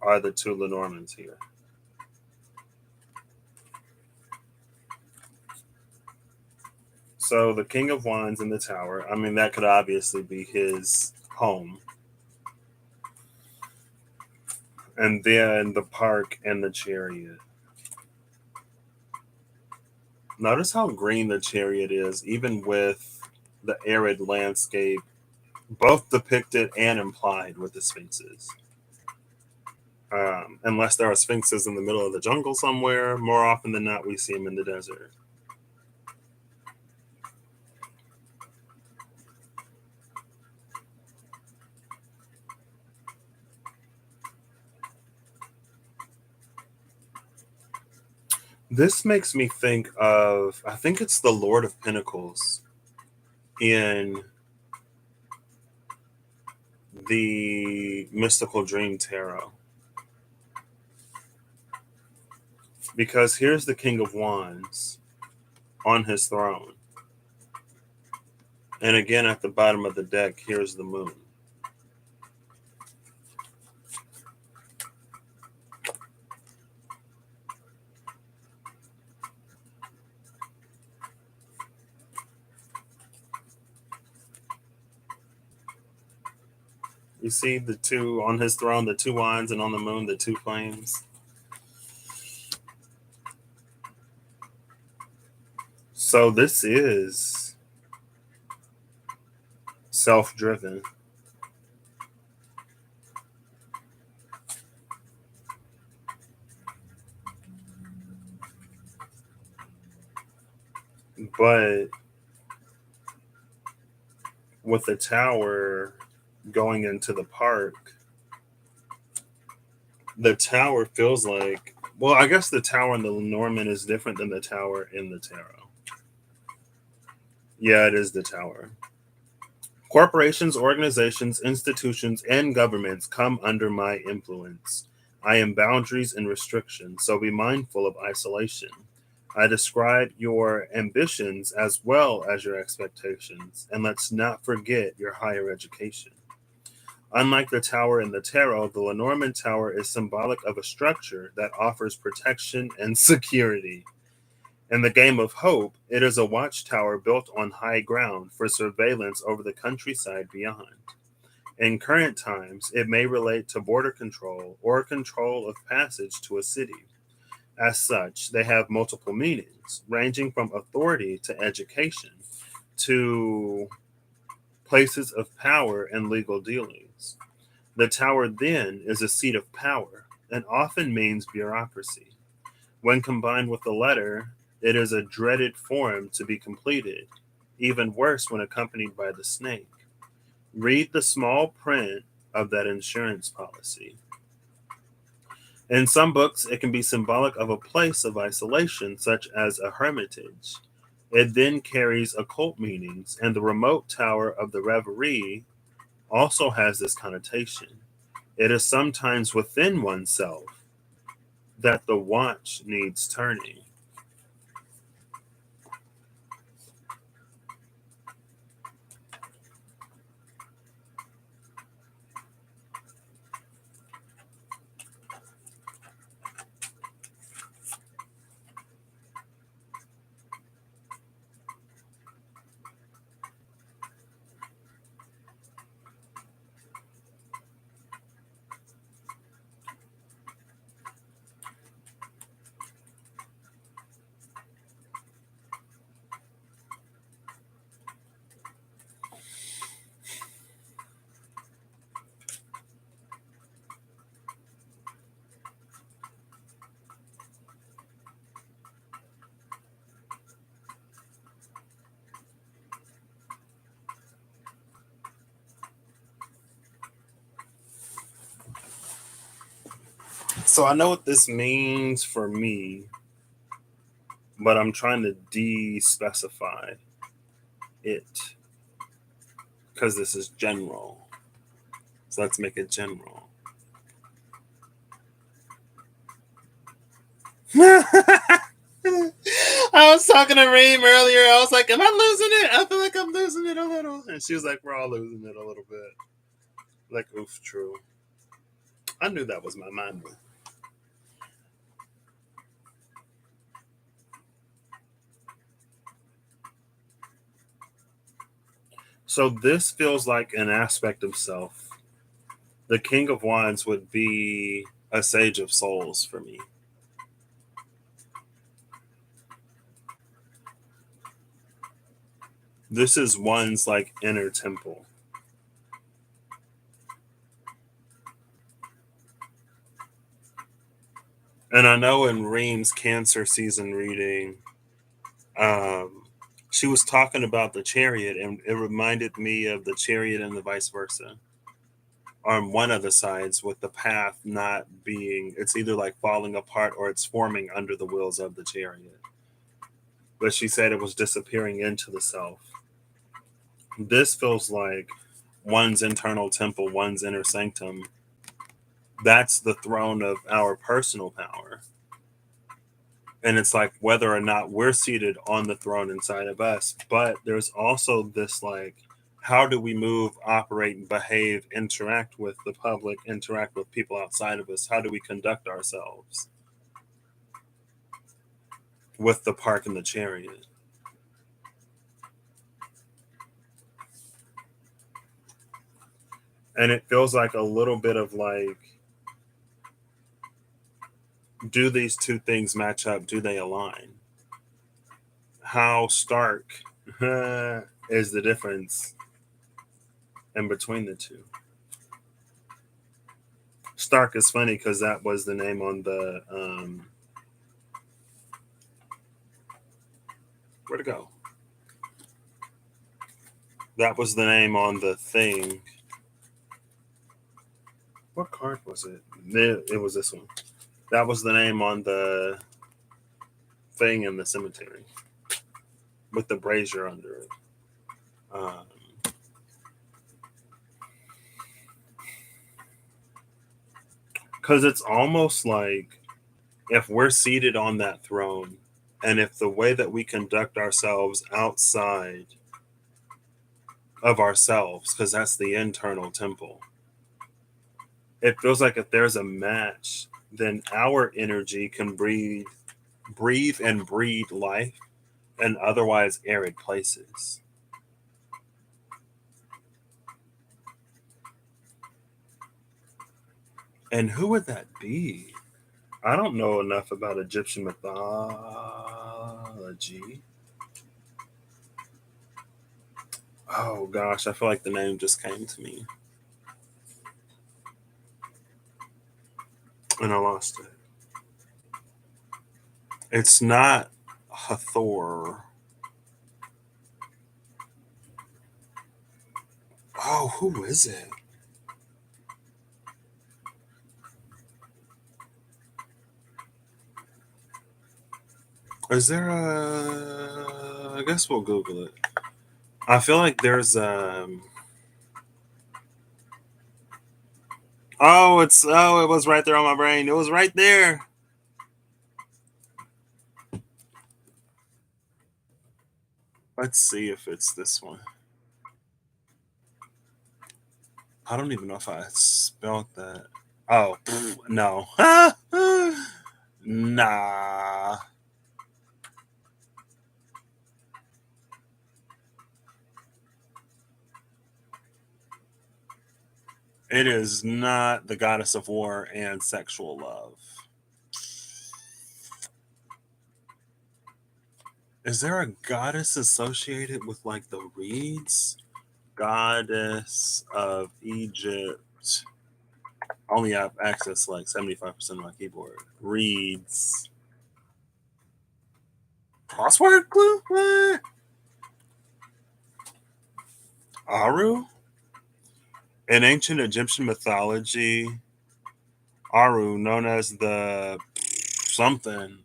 are the two Lenormands here. So the King of Wands in the Tower, I mean, that could obviously be his home. And then the park and the chariot. Notice how green the chariot is, even with the arid landscape, both depicted and implied with the sphinxes. Unless there are sphinxes in the middle of the jungle somewhere, more often than not, we see them in the desert. This makes me think of, I think it's the Lord of Pentacles in the Mystical Dream Tarot. Because here's the King of Wands on his throne. And again, at the bottom of the deck, here's the moon. You see the two on his throne, the two wands, and on the moon, the two flames. So this is self-driven. But with the tower going into the park, the tower feels like, well, I guess the tower in the Norman is different than the tower in the tarot. Yeah, it is the tower. Corporations, organizations, institutions, and governments come under my influence. I am boundaries and restrictions, so be mindful of isolation. I describe your ambitions as well as your expectations, and let's not forget your higher education. Unlike the tower in the tarot, the Lenormand tower is symbolic of a structure that offers protection and security. In the game of hope, it is a watchtower built on high ground for surveillance over the countryside beyond. In current times, it may relate to border control or control of passage to a city. As such, they have multiple meanings, ranging from authority to education to places of power and legal dealings. The tower then is a seat of power and often means bureaucracy. When combined with the letter, it is a dreaded form to be completed, even worse when accompanied by the snake. Read the small print of that insurance policy. In some books, it can be symbolic of a place of isolation, such as a hermitage. It then carries occult meanings, and the remote tower of the Reverie also has this connotation. It is sometimes within oneself that the watch needs turning. So I know what this means for me, but I'm trying to de-specify it because this is general. So let's make it general. I was talking to Reem earlier. I was like, "Am I losing it? I feel like I'm losing it a little." And she was like, "We're all losing it a little bit." Like, oof, true. I knew that was my mind. So this feels like an aspect of self. The King of Wands would be a Sage of Souls for me. This is one's like inner temple. And I know in Reem's Cancer season reading, um, she was talking about the chariot, and it reminded me of the chariot and the vice versa. on one of the sides, with the path not being, it's either like falling apart or it's forming under the wheels of the chariot. But she said it was disappearing into the self. This feels like one's internal temple, one's inner sanctum. That's the throne of our personal power. And it's like whether or not we're seated on the throne inside of us. But there's also this like, how do we move, operate, behave, interact with the public, interact with people outside of us? How do we conduct ourselves with the park and the chariot? And it feels like a little bit of like, do these two things match up? Do they align? How stark is the difference in between the two? Stark is funny because that was the name on the where'd it go? That was the name on the thing. What card was it? It was this one. That was the name on the thing in the cemetery with the brazier under it. Because it's almost like if we're seated on that throne, and if the way that we conduct ourselves outside of ourselves, because that's the internal temple, it feels like if there's a match, then our energy can breathe and breed life in otherwise arid places. And who would that be? I don't know enough about Egyptian mythology. Oh gosh, I feel like the name just came to me. And I lost it. It's not Hathor. Oh, who is it? Is there a? I guess we'll Google it. I feel like there's oh, it was right there on my brain. It was right there. Let's see if it's this one. I don't even know if I spelled that. Oh, no. Nah. It is not the goddess of war and sexual love. Is there a goddess associated with like the reeds? Goddess of Egypt. I only have access to like 75% of my keyboard. Reeds. Crossword clue? What? Aru? In ancient Egyptian mythology, Aru, known as the something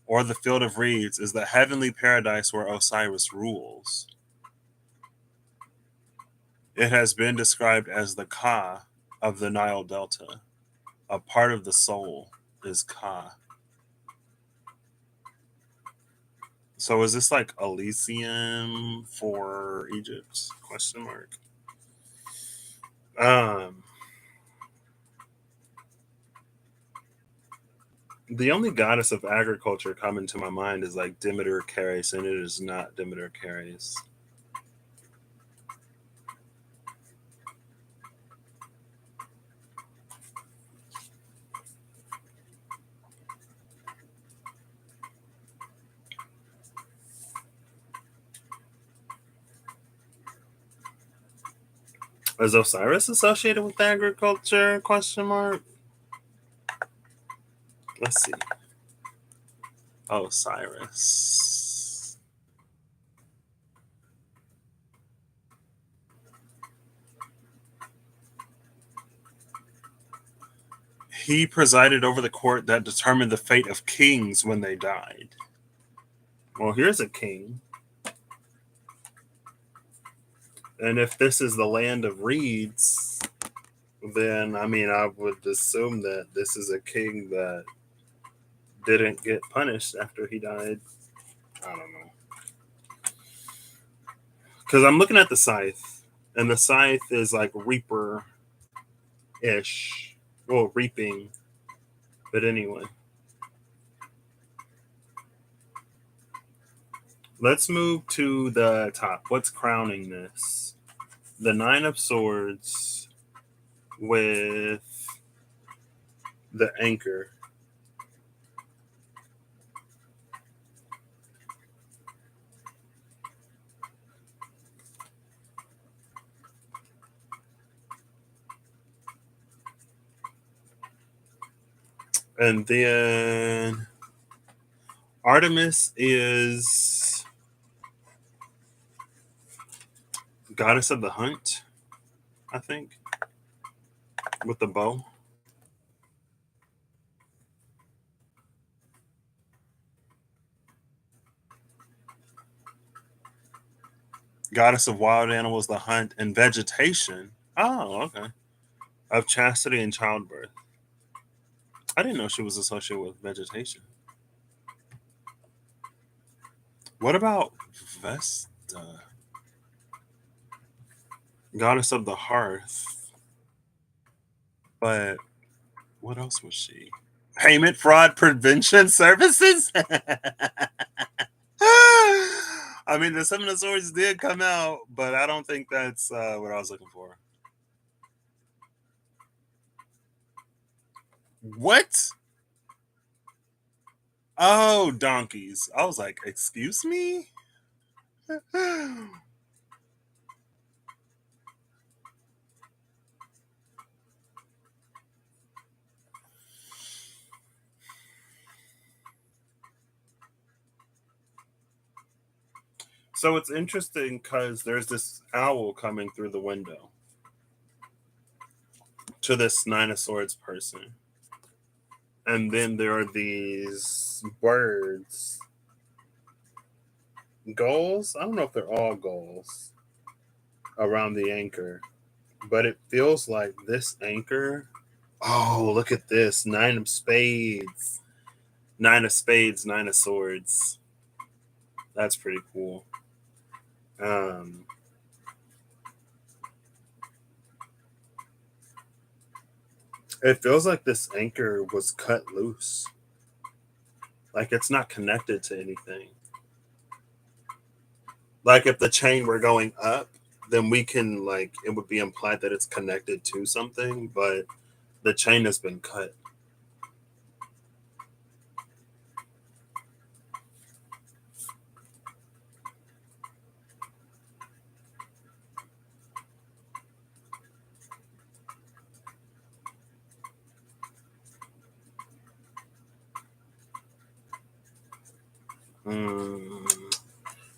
or the field of reeds, is the heavenly paradise where Osiris rules. It has been described as the Ka of the Nile Delta. A part of the soul is Ka. So is this like Elysium for Egypt? Question mark. Um, the only goddess of agriculture coming to my mind is like Demeter Caris, and it is not Demeter Caris. Is Osiris associated with agriculture? Question mark. Let's see. Osiris. He presided over the court that determined the fate of kings when they died. Well, here's a king. And if this is the land of reeds, then I mean, I would assume that this is a king that didn't get punished after he died. I don't know. Because I'm looking at the scythe, and the scythe is like reaper ish. Well, reaping. But anyway. Let's move to the top. What's crowning this? The Nine of Swords with the anchor. And then Artemis is goddess of the hunt, I think, with the bow. Goddess of wild animals, the hunt, and vegetation. Oh, okay. Of chastity and childbirth. I didn't know she was associated with vegetation. What about Vesta? Goddess of the hearth. But what else was she? Payment fraud prevention services? I mean, the Seven of Swords did come out, but I don't think that's what I was looking for. What? Oh, donkeys. I was like, excuse me? So it's interesting because there's this owl coming through the window to this Nine of Swords person. And then there are these birds. Gulls? I don't know if they're all gulls around the anchor, but it feels like this anchor. Oh, look at this. Nine of spades. Nine of spades, Nine of swords. That's pretty cool. It feels like this anchor was cut loose. Like it's not connected to anything. Like if the chain were going up, then we can like it would be implied that it's connected to something, but the chain has been cut.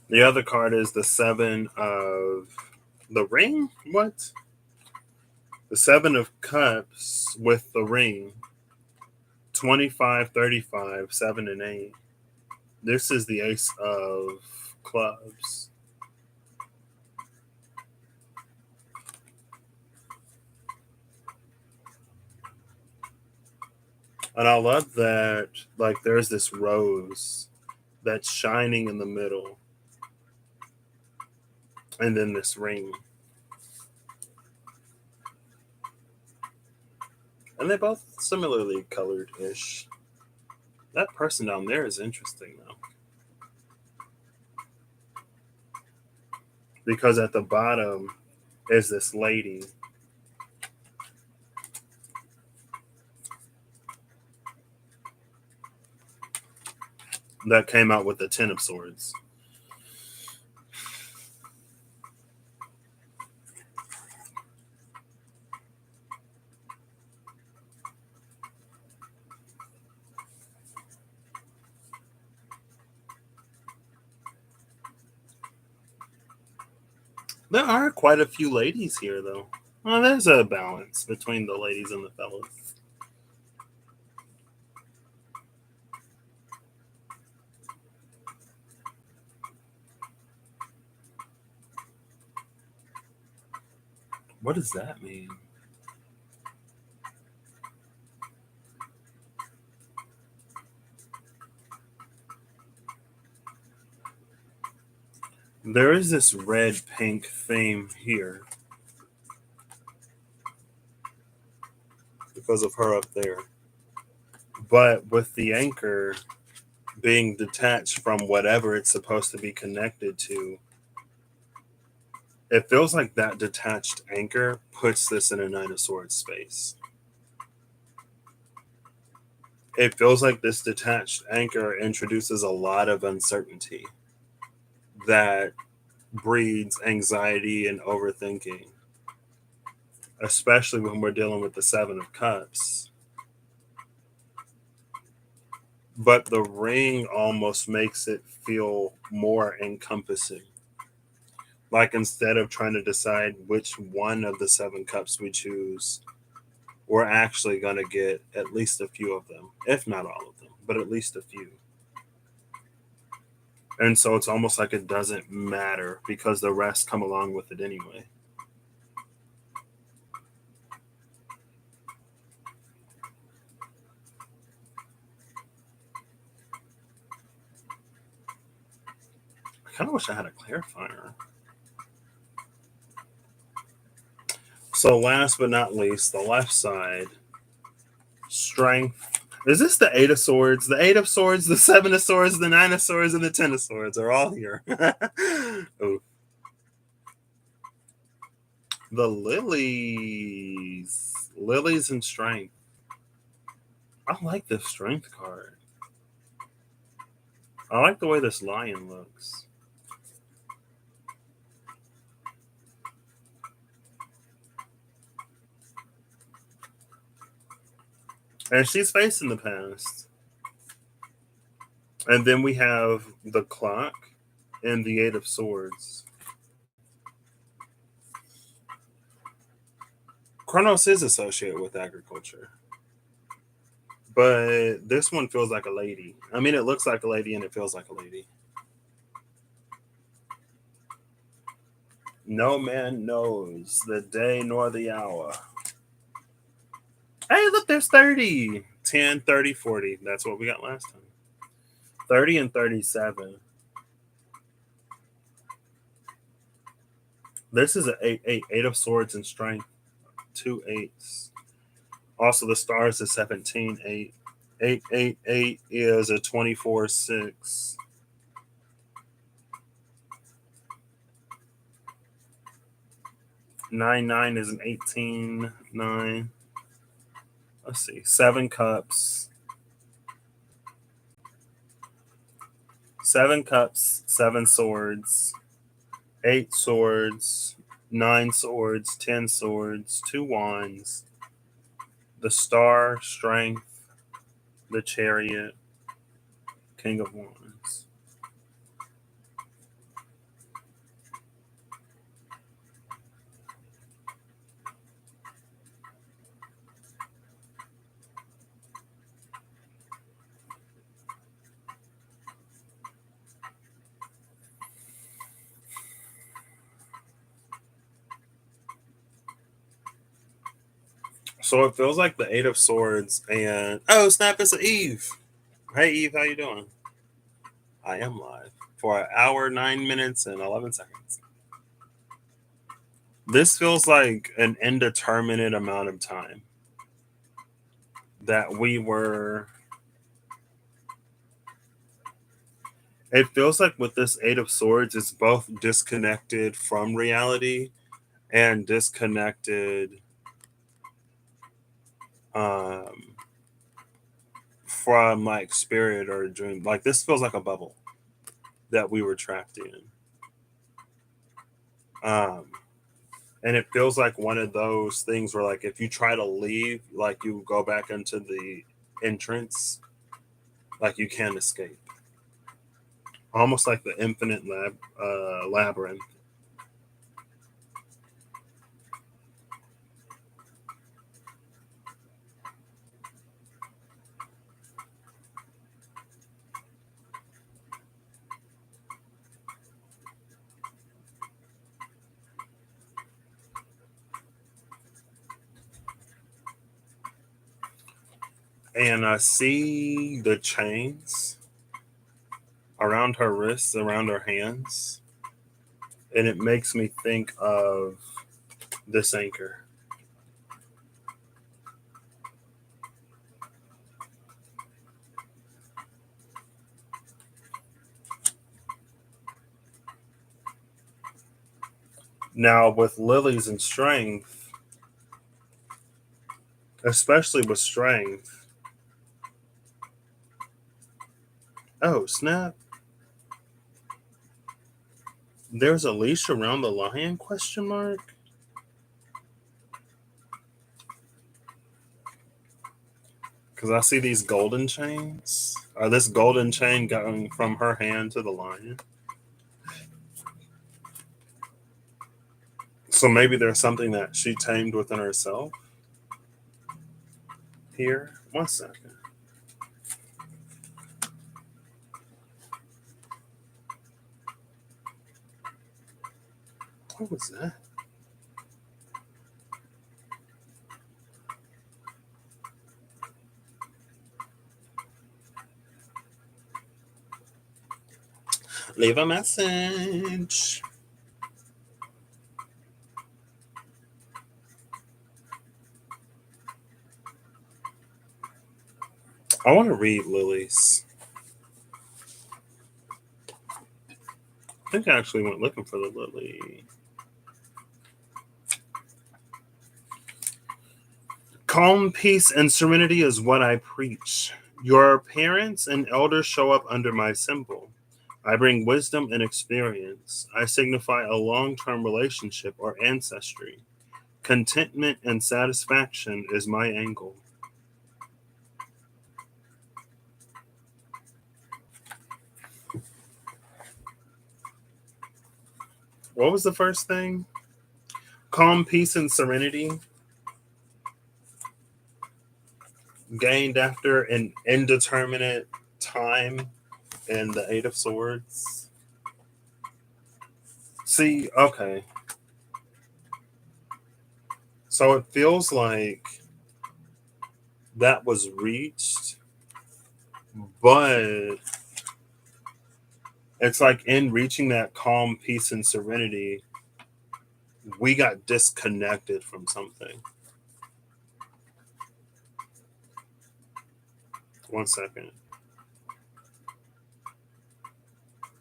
The other card is the Seven of the Ring. What? The Seven of Cups with the ring. 25, 35, 7 and 8. This is the Ace of Clubs. And I love that, like, there's this rose that's shining in the middle. And then this ring. And they're both similarly colored ish. That person down there is interesting, though. Because at the bottom is this lady. That came out with the Ten of Swords. There are quite a few ladies here, though. Well, there's a balance between the ladies and the fellas. What does that mean? There is this red pink theme here because of her up there. But with the anchor being detached from whatever it's supposed to be connected to, it feels like that detached anchor puts this in a Nine of Swords space. It feels like this detached anchor introduces a lot of uncertainty that breeds anxiety and overthinking, especially when we're dealing with the Seven of Cups. But the ring almost makes it feel more encompassing. Like instead of trying to decide which one of the seven cups we choose, we're actually going to get at least a few of them, if not all of them, but at least a few. And so it's almost like it doesn't matter because the rest come along with it anyway. I kind of wish I had a clarifier. So, last but not least, the left side, strength. Is this the Eight of Swords? The Eight of Swords, the Seven of Swords, the Nine of Swords, and the Ten of Swords are all here. Oh, the lilies. Lilies and strength. I like this strength card. I like the way this lion looks. And she's facing the past. And then we have the clock and the Eight of Swords. Kronos is associated with agriculture. But this one feels like a lady. I mean, it looks like a lady and it feels like a lady. No man knows the day nor the hour. Hey, look, there's 30. 10, 30, 40. That's what we got last time. 30 and 37. This is an 8, 8. 8 of swords and strength. 2 eights. Also, the stars is 17, 8. 8, 8, 8 is a 24, 6. 9, 9 is an 18, 9. Let's see. 7 cups. 7 cups, 7 swords, 8 swords, 9 swords, 10 swords, 2 wands, the star, strength, the chariot, king of wands. So it feels like the 8 of swords and oh snap, it's Eve. Hey Eve, how you doing? I am live for an hour, 9 minutes, and 11 seconds. This feels like an indeterminate amount of time that we were. It feels like with this Eight of Swords, it's both disconnected from reality and disconnected um, from like spirit or dream. Like this feels like a bubble that we were trapped in. Um, and it feels like one of those things where like if you try to leave, like you go back into the entrance, like you can't escape. Almost like the infinite labyrinth. and I see the chains around her wrists, around her hands, and it makes me think of this anchor. Now, with lilies and strength, especially with strength, oh snap! There's a leash around the lion? Question mark. Because I see these golden chains. This golden chain going from her hand to the lion. So maybe there's something that she tamed within herself here. 1 second. What was that? Leave a message. I want to read Lily's. I think I actually went looking for the Lily. Calm, peace, and serenity is what I preach. Your parents and elders show up under my symbol. I bring wisdom and experience. I signify a long term relationship or ancestry. Contentment and satisfaction is my angle. What was the first thing? Calm, peace, and serenity gained after an indeterminate time in the Eight of Swords. See, okay. So it feels like that was reached, but it's like in reaching that calm, peace, and serenity, we got disconnected from something. 1 second.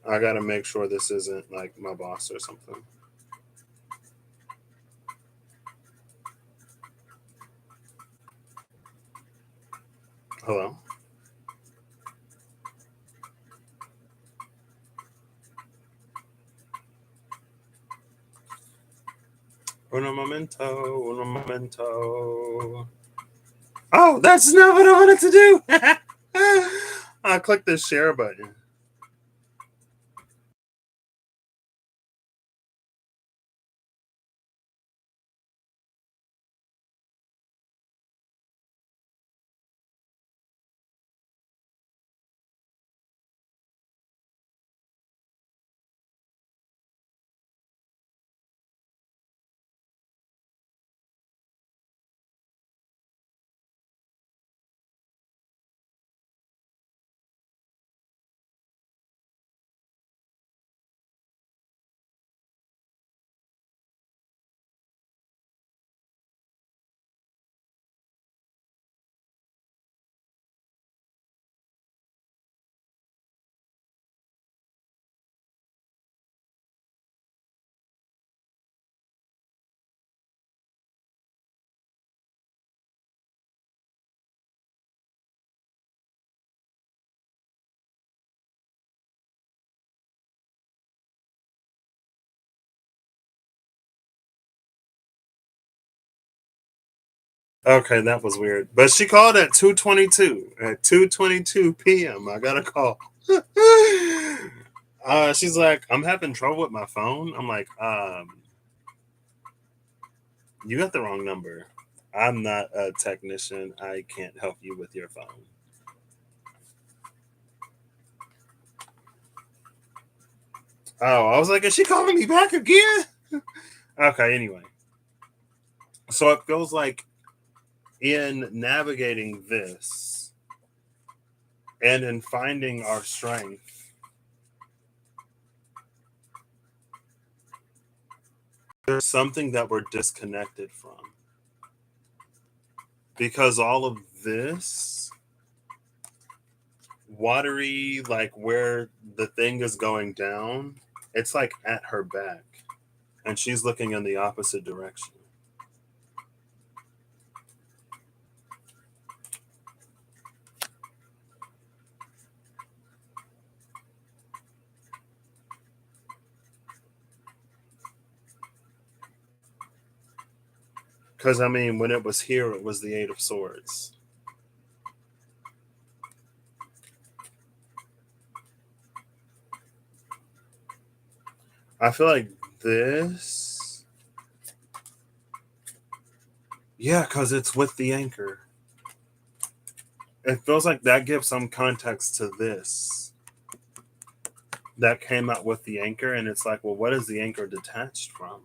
I gotta make sure this isn't like my boss or something. Hello? Uno momento, uno momento. Oh, that's not what I wanted to do. I clicked the share button. Okay, that was weird. But she called at 2:22. At 2:22 p.m. I got a call. She's like, I'm having trouble with my phone. I'm like, you got the wrong number. I'm not a technician. I can't help you with your phone. Oh, I was like, is she calling me back again? Okay, anyway. So it feels like in navigating this, And in finding our strength, there's something that we're disconnected from. Because all of this watery, like where the thing is going down, it's like at her back. And she's looking in the opposite direction. Because, I mean, when it was here, it was the Eight of Swords. I feel like this. Yeah, because it's with the anchor. It feels like that gives some context to this. That came out with the anchor, and it's like, well, what is the anchor detached from?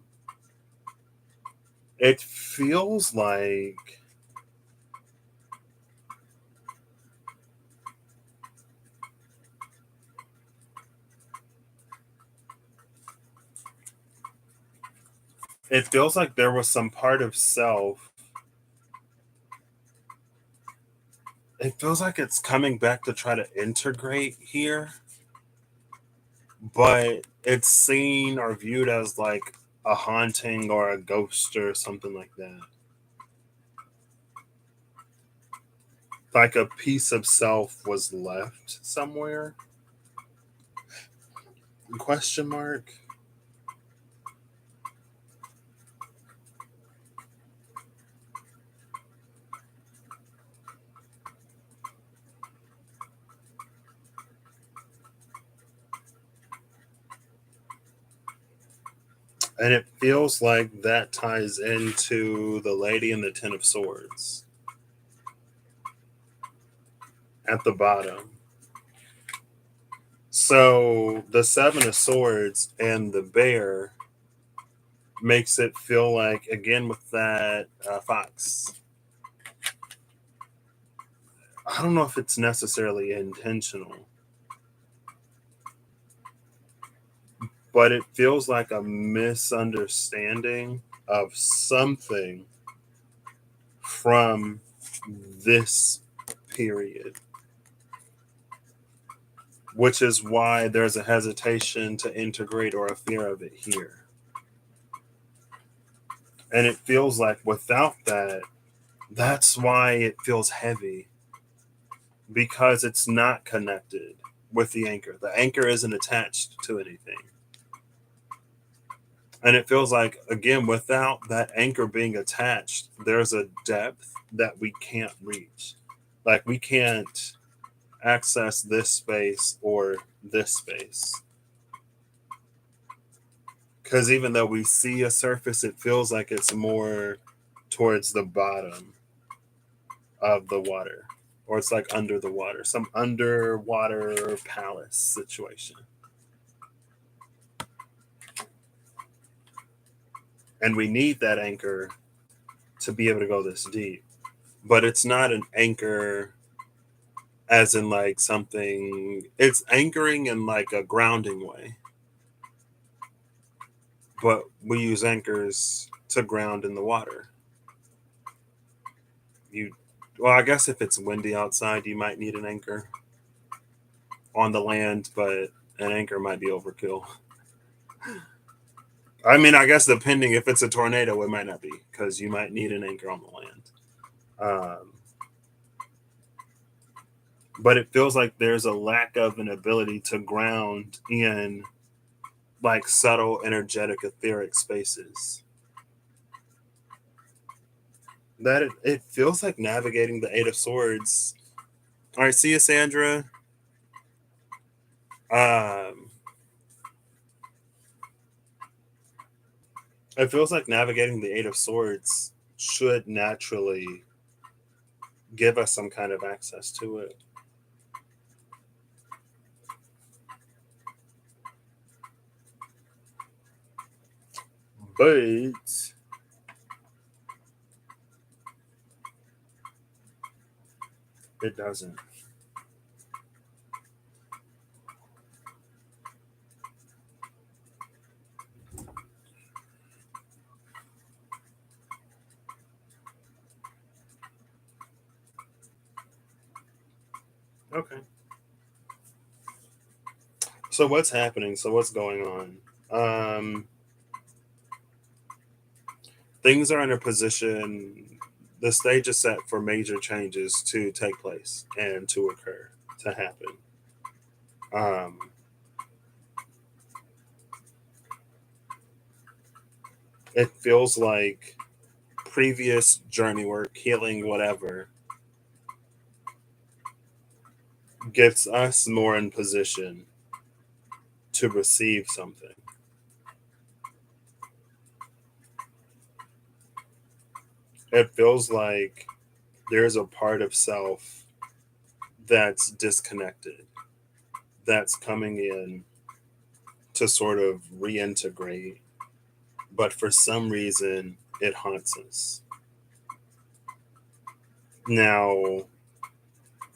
It feels like there was some part of self. It feels like it's coming back to try to integrate here, but it's seen or viewed as like a haunting or a ghost or something like that. Like a piece of self was left somewhere? Question mark. And it feels like that ties into the Lady and the Ten of Swords at the bottom. So the Seven of Swords and the bear makes it feel like, again, with that fox. I don't know if it's necessarily intentional, but it feels like a misunderstanding of something from this period, which is why there's a hesitation to integrate or a fear of it here. And it feels like without that, that's why it feels heavy, because it's not connected with the anchor. The anchor isn't attached to anything. And it feels like, again, without that anchor being attached, there's a depth that we can't reach. Like we can't access this space or this space. Because even though we see a surface, it feels like it's more towards the bottom of the water, or it's like under the water, some underwater palace situation. And we need that anchor to be able to go this deep. But it's not an anchor as in like something, it's anchoring in like a grounding way. But we use anchors to ground in the water. Well, I guess if it's windy outside, you might need an anchor on the land, but an anchor might be overkill. I mean, I guess depending if it's a tornado, it might not be, because you might need an anchor on the land. But it feels like there's a lack of an ability to ground in like subtle, energetic, etheric spaces. That it feels like navigating the Eight of Swords. All right, see you, Sandra. It feels like navigating the Eight of Swords should naturally give us some kind of access to it. But it doesn't. Okay. So what's happening? So what's going on? Things are in a position. The stage is set for major changes to take place and to occur, to happen. Um, it feels like previous journey work, healing, whatever, gets us more in position to receive something. It feels like there's a part of self that's disconnected, that's coming in to sort of reintegrate, but for some reason it haunts us. Now,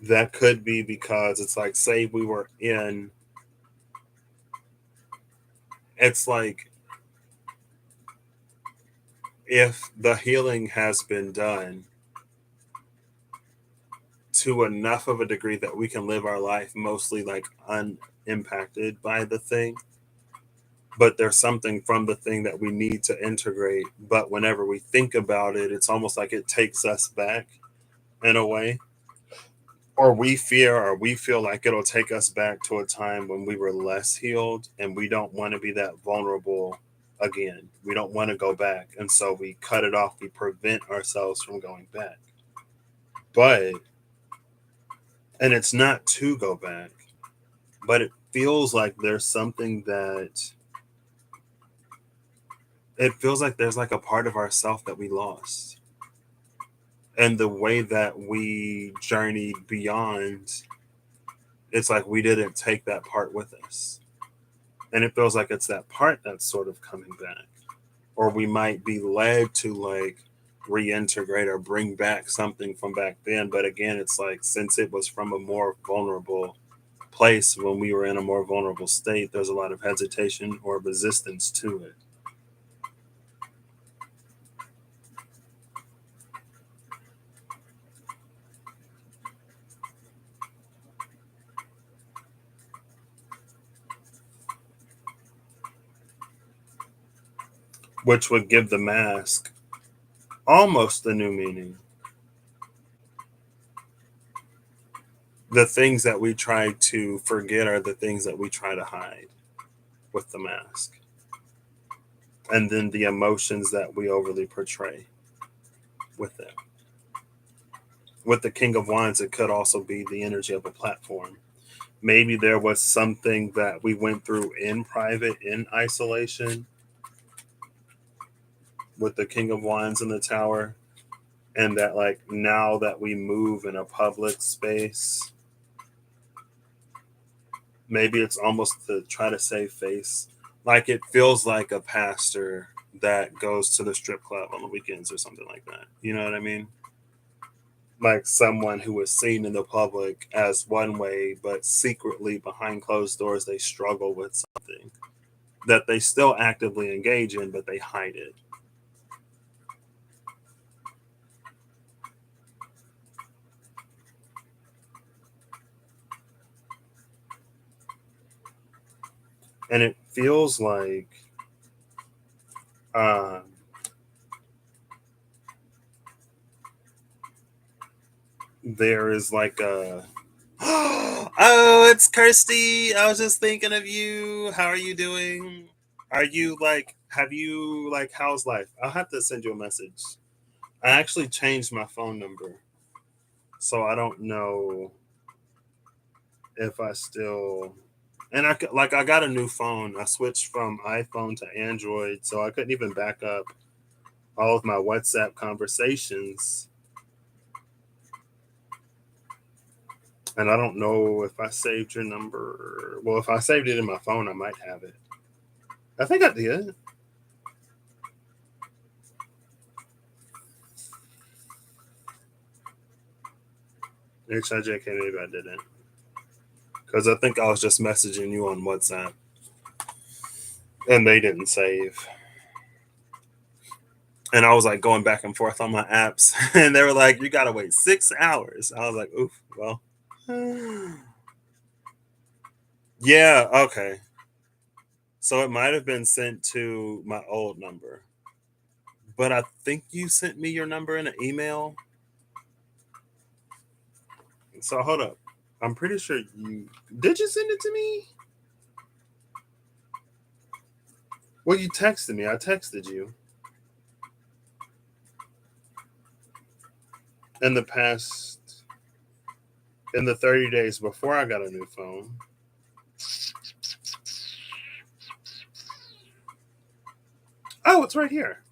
that could be because it's like, say, we were in, it's like if the healing has been done to enough of a degree that we can live our life mostly like unimpacted by the thing, but there's something from the thing that we need to integrate. But whenever we think about it, it's almost like it takes us back in a way, or we feel like it'll take us back to a time when we were less healed, and we don't want to be that vulnerable again. We don't want to go back, and so we cut it off. We prevent ourselves from going back. But and it's not to go back, but it feels like there's something that it feels like there's like a part of ourself that we lost, and the way that we journeyed beyond, it's like we didn't take that part with us. And it feels like it's that part that's sort of coming back, or we might be led to like reintegrate or bring back something from back then. But again, it's like since it was from a more vulnerable place, when we were in a more vulnerable state, there's a lot of hesitation or resistance to it. Which would give the mask almost a new meaning. The things that we try to forget are the things that we try to hide with the mask. And then the emotions that we overly portray with them. With the King of Wands, it could also be the energy of a platform. Maybe there was something that we went through in private, in isolation, with the King of Wands in the Tower. And that, like, now that we move in a public space, maybe it's almost to try to save face. Like, it feels like a pastor that goes to the strip club on the weekends or something like that. You know what I mean? Like someone who is seen in the public as one way, but secretly behind closed doors, they struggle with something that they still actively engage in, but they hide it. And it feels like um, there is like a oh, it's Kirsty. I was just thinking of you. How are you doing? Are you like, have you like, how's life? I'll have to send you a message. I actually changed my phone number, so I don't know if I still. And like I got a new phone. I switched from iPhone to Android, so I couldn't even back up all of my WhatsApp conversations. And I don't know if I saved your number. Well, if I saved it in my phone, I might have it. I think I did. HIJK, maybe I didn't. Because I think I was just messaging you on WhatsApp and they didn't save. And I was like going back and forth on my apps and they were like, you got to wait 6 hours. I was like, oof, well. Yeah, okay. So it might have been sent to my old number. But I think you sent me your number in an email. So hold up. I'm pretty sure you did you send it to me? Well, you texted me. I texted you in the past in the 30 days before I got a new phone. Oh, it's right here.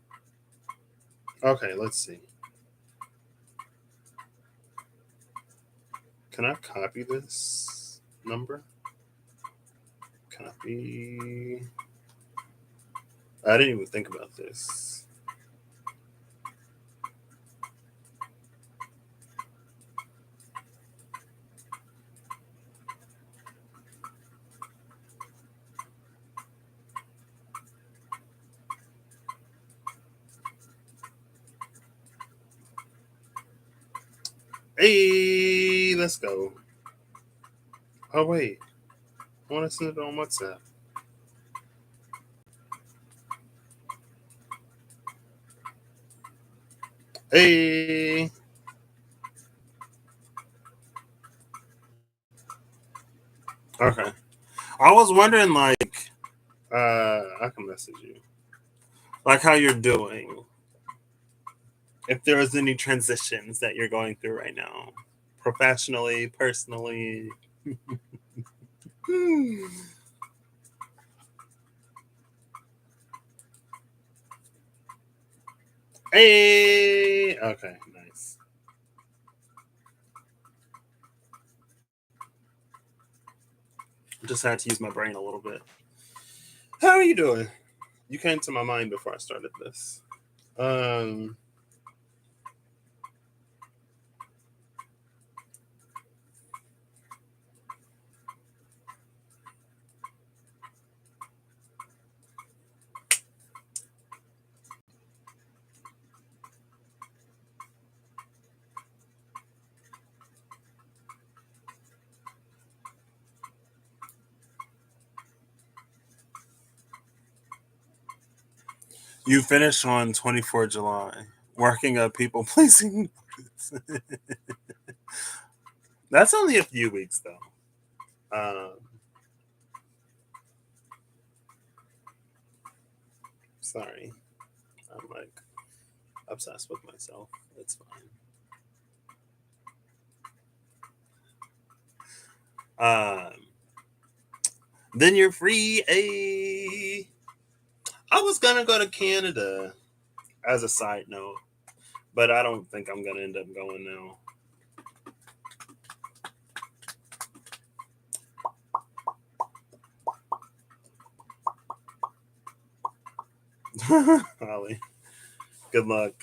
Okay, let's see. Can I copy this number? Copy. I didn't even think about this. Hey, let's go. Oh wait, I want to send it on WhatsApp. Hey, okay. I was wondering, like, I can message you, like how you're doing. If there was any transitions that you're going through right now, professionally, personally. Hey, okay, nice. Just had to use my brain a little bit. How are you doing? You came to my mind before I started this. Um, you finished on 24 July, working a people pleasing. That's only a few weeks though. Sorry, I'm like obsessed with myself. It's fine. Um, then you're free. I was gonna go to Canada as a side note, but I don't think I'm gonna end up going now. Holly, good luck.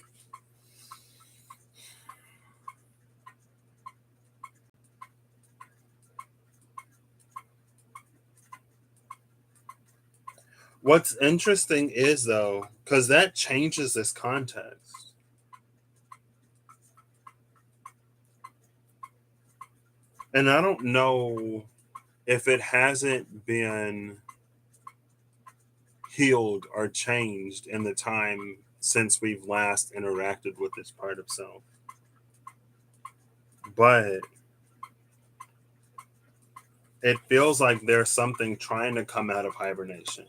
What's interesting is though, because that changes this context. And I don't know if it hasn't been healed or changed in the time since we've last interacted with this part of self. But it feels like there's something trying to come out of hibernation.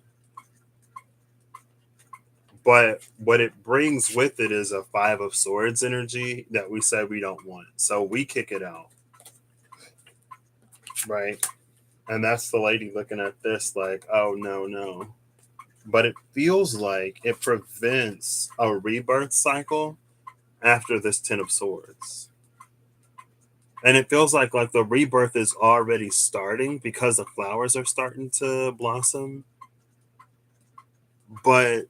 But what it brings with it is a five of swords energy that we said we don't want. So we kick it out. Right. And that's the lady looking at this like, oh, no, no. But it feels like it prevents a rebirth cycle after this Ten of Swords. And it feels like the rebirth is already starting because the flowers are starting to blossom. But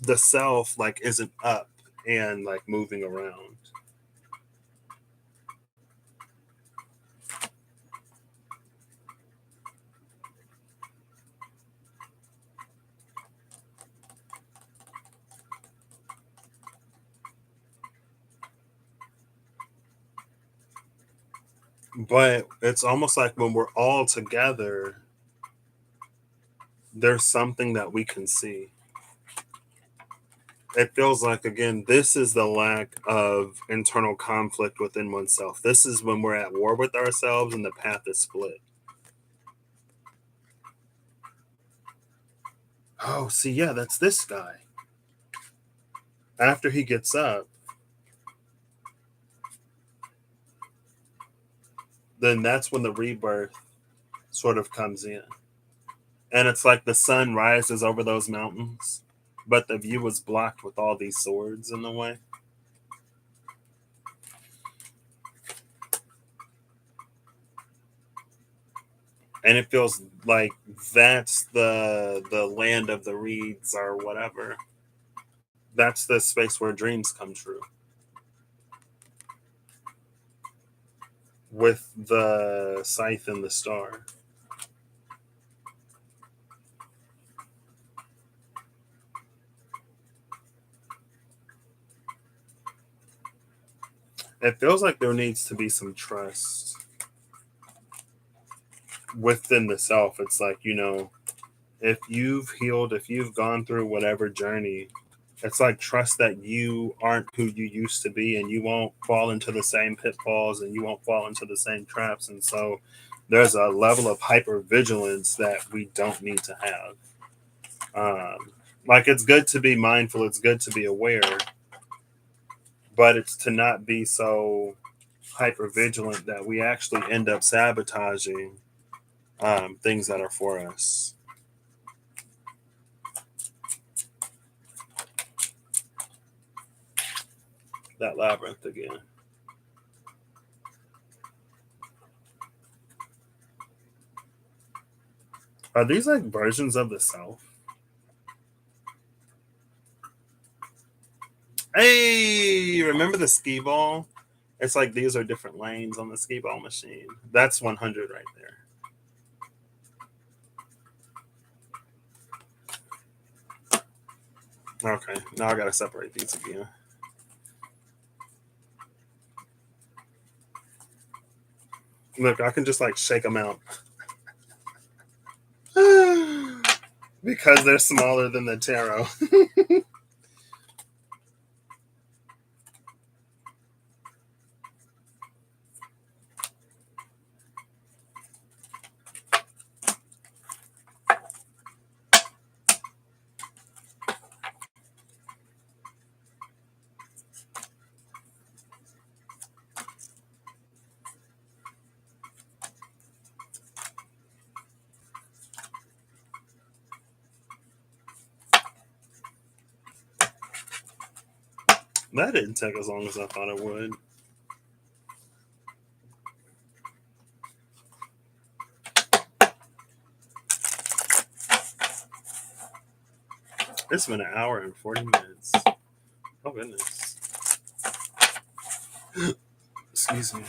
the self like isn't up and like moving around. But it's almost like when we're all together, there's something that we can see. It feels like, again, this is the lack of internal conflict within oneself. This is when we're at war with ourselves and the path is split. Oh, see, yeah, that's this guy. After he gets up, then that's when the rebirth sort of comes in. And it's like the sun rises over those mountains, but the view is blocked with all these swords in the way. And it feels like that's the land of the reeds or whatever. That's the space where dreams come true. With the scythe and the star. It feels like there needs to be some trust within the self. It's like, if you've healed, if you've gone through whatever journey, it's like trust that you aren't who you used to be and you won't fall into the same pitfalls and you won't fall into the same traps. And so there's a level of hypervigilance that we don't need to have. Like, it's good to be mindful, it's good to be aware, but it's to not be so hyper vigilant that we actually end up sabotaging things that are for us. That labyrinth again. Are these like versions of the self? Hey, remember the skee ball? It's like these are different lanes on the skee ball machine. That's 100 right there. Okay, now I gotta separate these again. Look, I can just like shake them out. Because they're smaller than the tarot. That didn't take as long as I thought it would. It's been an hour and 40 minutes. Oh, goodness. Excuse me.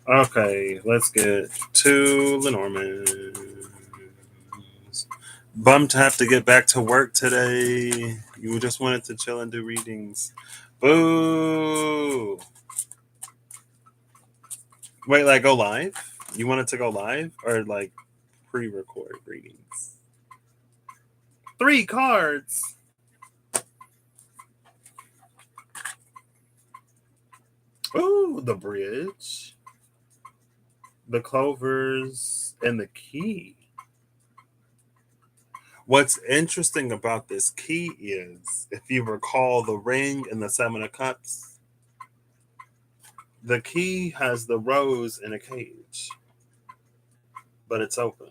Okay, let's get to Lenormand. Bummed to have to get back to work today. You just wanted to chill and do readings. Boo! Wait, like go live? You wanted to go live or like pre-record readings? 3 cards. Ooh, the bridge, the clovers, and the key. What's interesting about this key is, if you recall the ring and the 7 of Cups, the key has the rose in a cage, but it's open.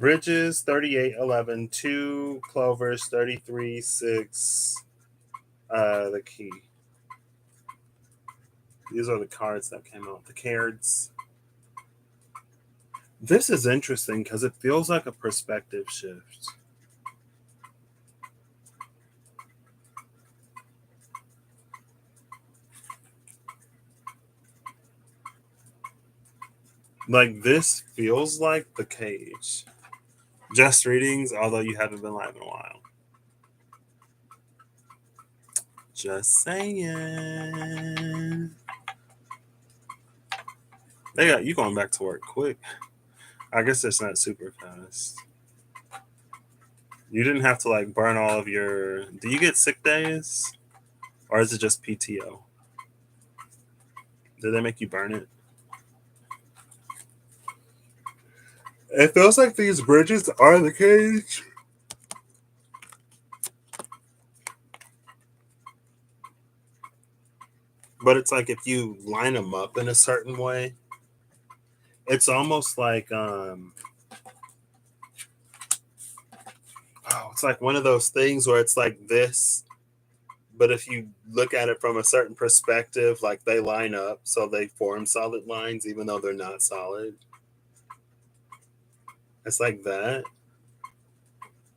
Bridges 3811, two clovers 33 6. The key. These are the cards that came out. The cards. This is interesting because it feels like a perspective shift. Like this feels like the cage. Just readings, although you haven't been live in a while. Just saying. They got you going back to work quick. I guess it's not super fast. You didn't have to like burn all of your. Do you get sick days? Or is it just PTO? Did they make you burn it? It feels like these bridges are the cage. But it's like if you line them up in a certain way, it's almost like it's like one of those things where it's like this, but if you look at it from a certain perspective, like they line up, so they form solid lines even though they're not solid. It's like that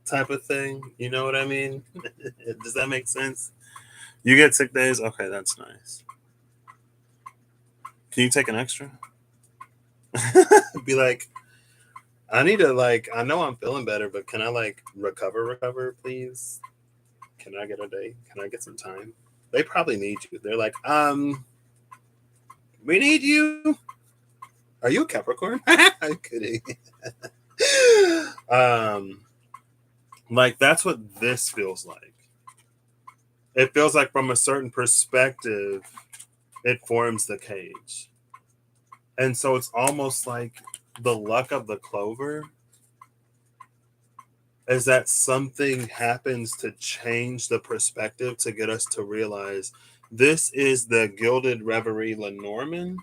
type of thing. You know what I mean? Does that make sense? You get sick days? Okay, that's nice. Can you take an extra? Be like, I need to like, I know I'm feeling better, but can I like recover, please? Can I get a day? Can I get some time? They probably need you. They're like, we need you. Are you a Capricorn? I'm kidding. Like that's what this feels like. It feels like from a certain perspective, it forms the cage. And so it's almost like the luck of the clover is that something happens to change the perspective to get us to realize this is the Gilded Reverie Lenormand.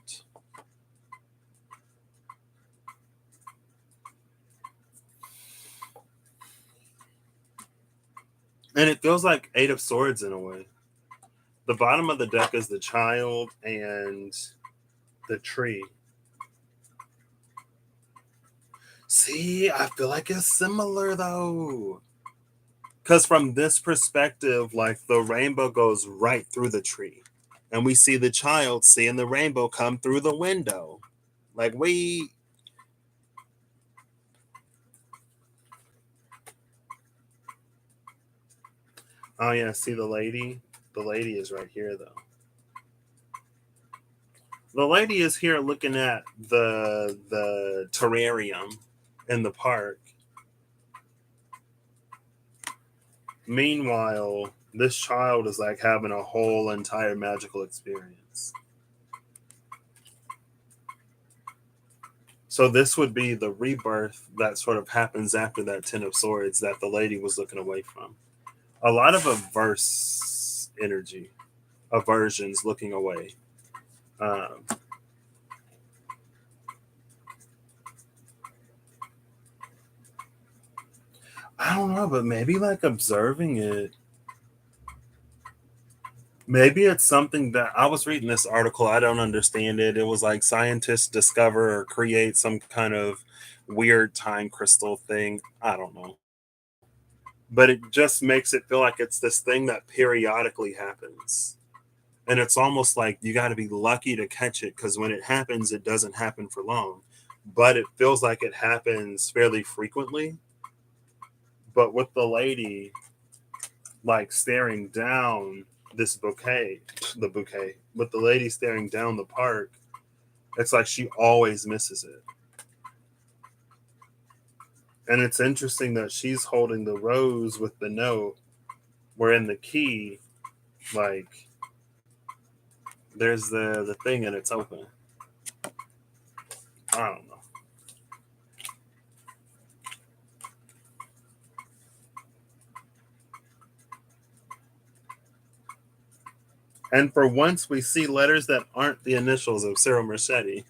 And it feels like Eight of Swords in a way. The bottom of the deck is the child and the tree. See, I feel like it's similar though. Because from this perspective, like the rainbow goes right through the tree. And we see the child seeing the rainbow come through the window. Like we. Oh, yeah, see the lady? The lady is right here though. The lady is here looking at the terrarium in the park. Meanwhile, this child is like having a whole entire magical experience. So this would be the rebirth that sort of happens after that Ten of Swords that the lady was looking away from. A lot of averse energy, aversions, looking away. Um, I don't know, but maybe like observing it. Maybe it's something that I was reading this article. I don't understand it. It was like scientists discover or create some kind of weird time crystal thing. I don't know. But it just makes it feel like it's this thing that periodically happens. And it's almost like you got to be lucky to catch it because when it happens, it doesn't happen for long. But it feels like it happens fairly frequently. But with the lady, like staring down this bouquet, the bouquet, with the lady staring down the park, it's like she always misses it. And it's interesting that she's holding the rose with the note, where in the key, like, there's the thing and it's open. I don't know. And for once, we see letters that aren't the initials of Cyril Marchetti.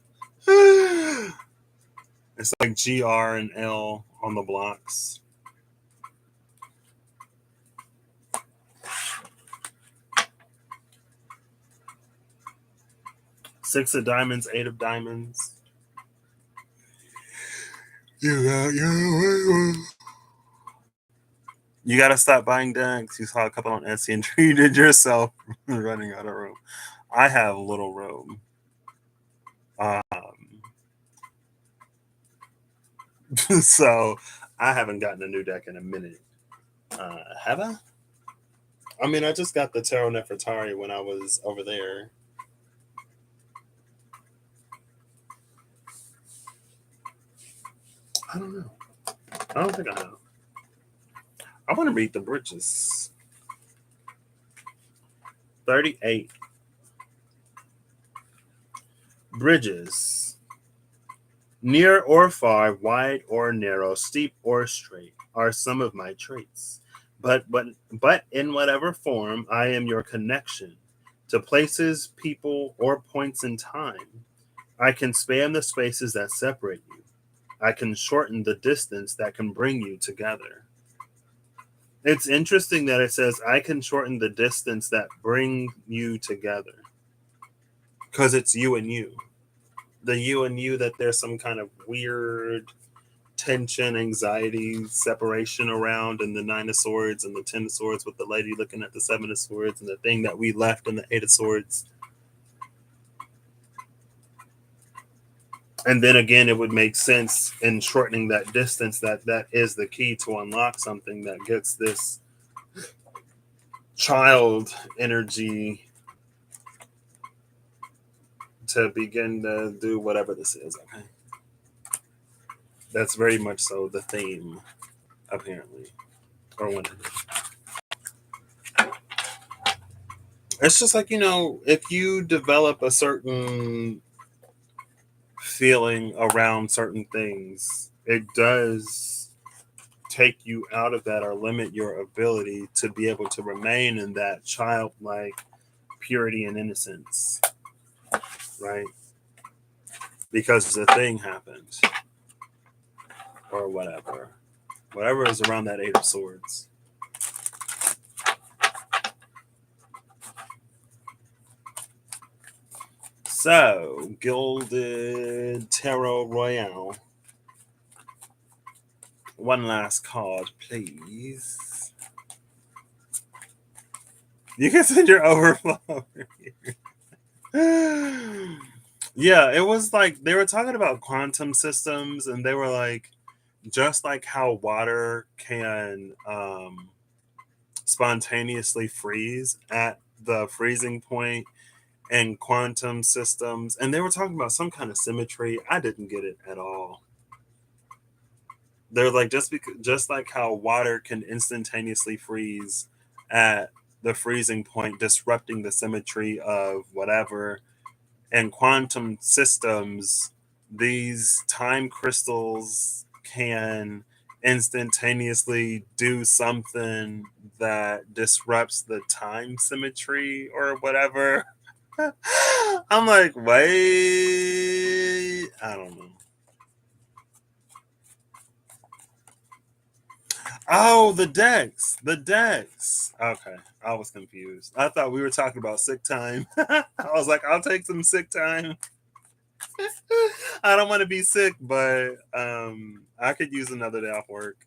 It's like GR and LR. on the blocks. Six of diamonds, eight of diamonds. You gotta stop buying decks. You saw a couple on Etsy and treated yourself running out of room. I have little room. So I haven't gotten a new deck in a minute. Have I? I mean, I just got the Tarot Nefertari when I was over there. I don't know. I don't think I have. I want to read the bridges. 38. Bridges. Near or far, wide or narrow, steep or straight, are some of my traits. But in whatever form, I am your connection to places, people, or points in time. I can span the spaces that separate you. I can shorten the distance that can bring you together. It's interesting that it says I can shorten the distance that bring you together. Because it's you and you. The you and you, that there's some kind of weird tension, anxiety, separation around, and the Nine of Swords and the Ten of Swords with the lady looking at the Seven of Swords and the thing that we left in the Eight of Swords. And then again, it would make sense in shortening that distance that is the key to unlock something that gets this child energy to begin to do whatever this is. Okay. That's very much so the theme, apparently. Or when it's just like, if you develop a certain feeling around certain things, it does take you out of that or limit your ability to be able to remain in that childlike purity and innocence, right? Because the thing happened or whatever is around that Eight of Swords. So, Gilded Tarot Royale. One last card, please. You can send your overflow over here. Yeah, it was like they were talking about quantum systems, and they were like, just like how water can spontaneously freeze at the freezing point and quantum systems, and they were talking about some kind of symmetry. I didn't get it at all. They're like, just like how water can instantaneously freeze at the freezing point, disrupting the symmetry of whatever, and quantum systems, these time crystals can instantaneously do something that disrupts the time symmetry or whatever. I'm like, wait, I don't know. Oh, the decks. Okay, I was confused. I thought we were talking about sick time. I was like, I'll take some sick time. I don't want to be sick, but I could use another day off work.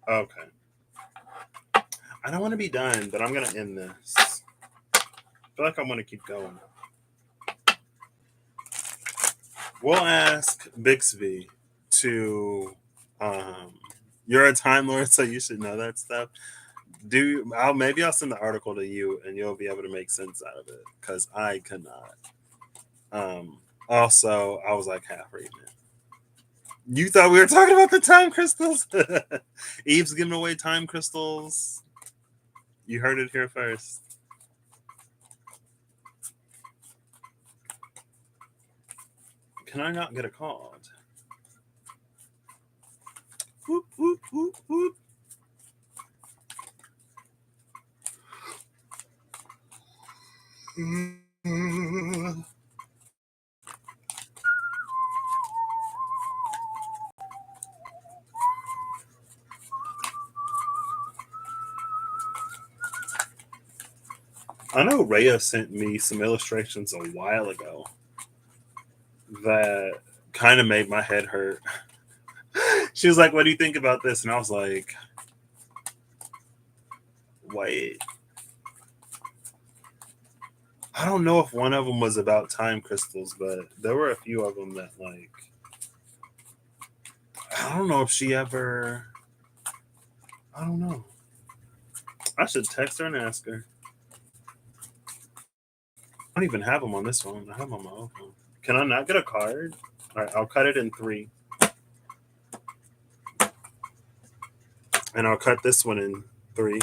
Okay. I don't want to be done, but I'm gonna end this. I feel like I want to keep going. We'll ask Bixby to. You're a Time Lord, so you should know that stuff. Maybe I'll send the article to you, and you'll be able to make sense out of it because I cannot. Also, I was like half reading it. You thought we were talking about the time crystals? Eve's giving away time crystals. You heard it here first. Can I not get a card? Whoop, whoop, whoop, whoop. I know Rhea sent me some illustrations a while ago that kind of made my head hurt. She was like, "What do you think about this?" And I was like, "Wait, I don't know if one of them was about time crystals, but there were a few of them that like I don't know if she ever. I don't know. I should text her and ask her. I don't even have them on this one. I have them on my own phone. Can I not get a card? All right, I'll cut it in 3, and I'll cut this one in 3,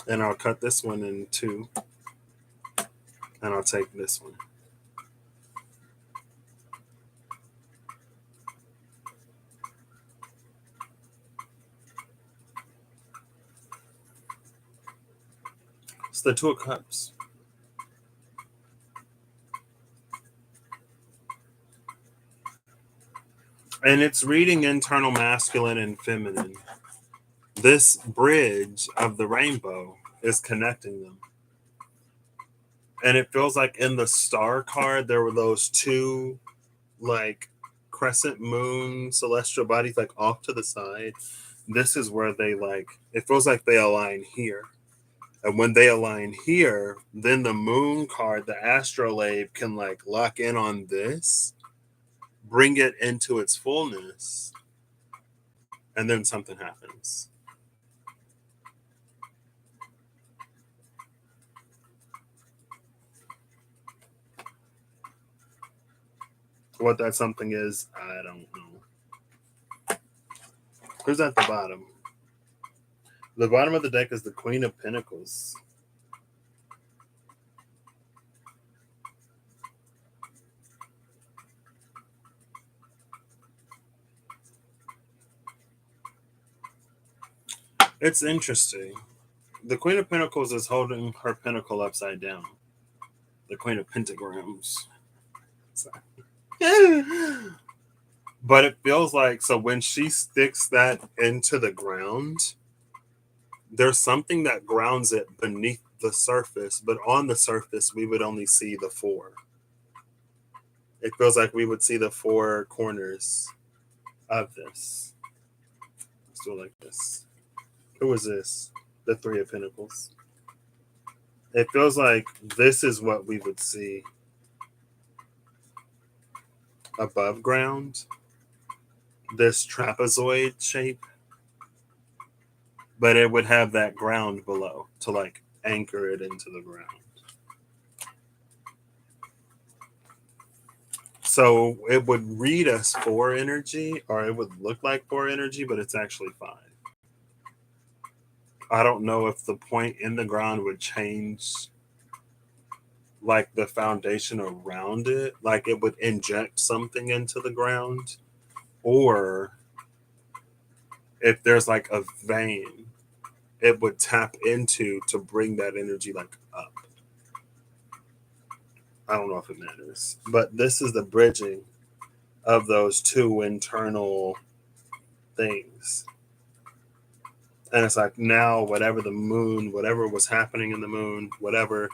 and I'll cut this one in 2, and I'll take this one. It's the 2 of Cups. And it's reading internal masculine and feminine. This bridge of the rainbow is connecting them. And it feels like in the star card, there were those 2 like crescent moon celestial bodies like off to the side. This is where they like, it feels like they align here. And when they align here, then the moon card, the astrolabe, can like lock in on this, bring it into its fullness, and then something happens. What that something is, I don't know. Who's at the bottom? The bottom of the deck is the Queen of Pentacles. It's interesting. The Queen of Pentacles is holding her pentacle upside down. The Queen of Pentagrams. But it feels like, so when she sticks that into the ground, there's something that grounds it beneath the surface, but on the surface, we would only see the 4. It feels like we would see the 4 corners of this. Let's do it like this. Who is this? The 3 of Pentacles. It feels like this is what we would see above ground. This trapezoid shape. But it would have that ground below to like anchor it into the ground. So it would read as 4 energy, or it would look like 4 energy, but it's actually 5. I don't know if the point in the ground would change like the foundation around it, like it would inject something into the ground, or if there's like a vein, it would tap into to bring that energy like up. I don't know if it matters, but this is the bridging of those 2 internal things. And it's like now, whatever the moon, whatever was happening in the moon, whatever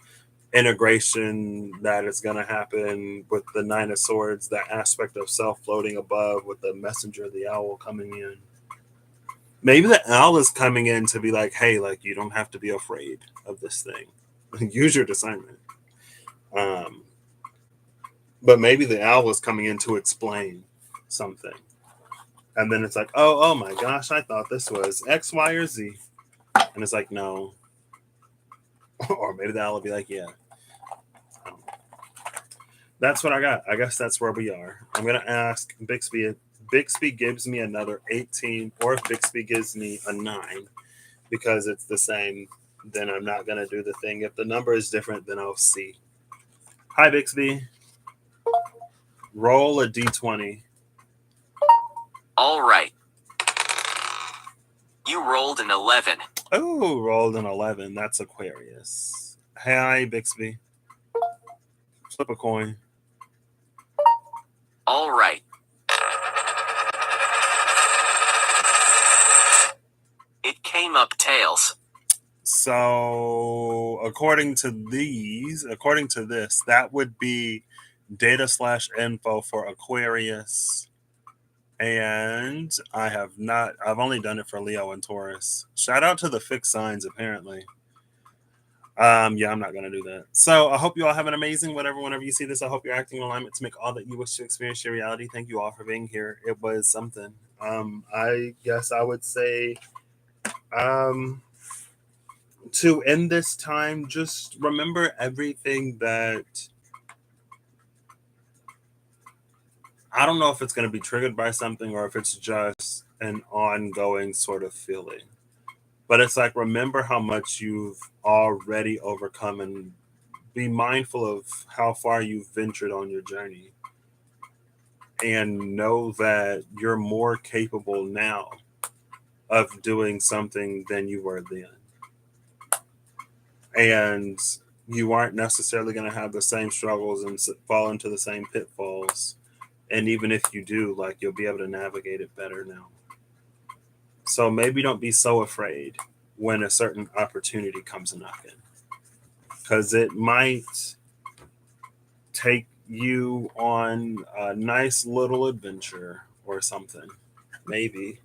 integration that is going to happen with the 9 of Swords, that aspect of self floating above with the messenger, the owl coming in. Maybe the owl is coming in to be like, hey, like you don't have to be afraid of this thing. Use your discernment. But maybe the owl is coming in to explain something. And then it's like, oh my gosh, I thought this was X, Y, or Z. And it's like, no. Or maybe the owl will be like, yeah. That's what I got. I guess that's where we are. I'm going to ask Bixby if Bixby gives me another 18, or if Bixby gives me a 9, because it's the same, then I'm not going to do the thing. If the number is different, then I'll see. Hi, Bixby. Roll a d20. All right. You rolled an 11. Oh, rolled an 11. That's Aquarius. Hi, Bixby. Flip a coin. All right. It came up tails. So according to this, that would be data/info for Aquarius. And I've only done it for Leo and Taurus. Shout out to the fixed signs, apparently. Yeah, I'm not gonna do that. So I hope you all have an amazing whenever you see this. I hope you're acting in alignment to make all that you wish to experience your reality. Thank you all for being here. It was something. I guess I would say to end this time, just remember everything that I don't know if it's going to be triggered by something or if it's just an ongoing sort of feeling. But it's like, remember how much you've already overcome and be mindful of how far you've ventured on your journey. And know that you're more capable now of doing something than you were then. And you aren't necessarily going to have the same struggles and fall into the same pitfalls. And even if you do, like, you'll be able to navigate it better now. So maybe don't be so afraid when a certain opportunity comes knocking, because it might take you on a nice little adventure or something. Maybe.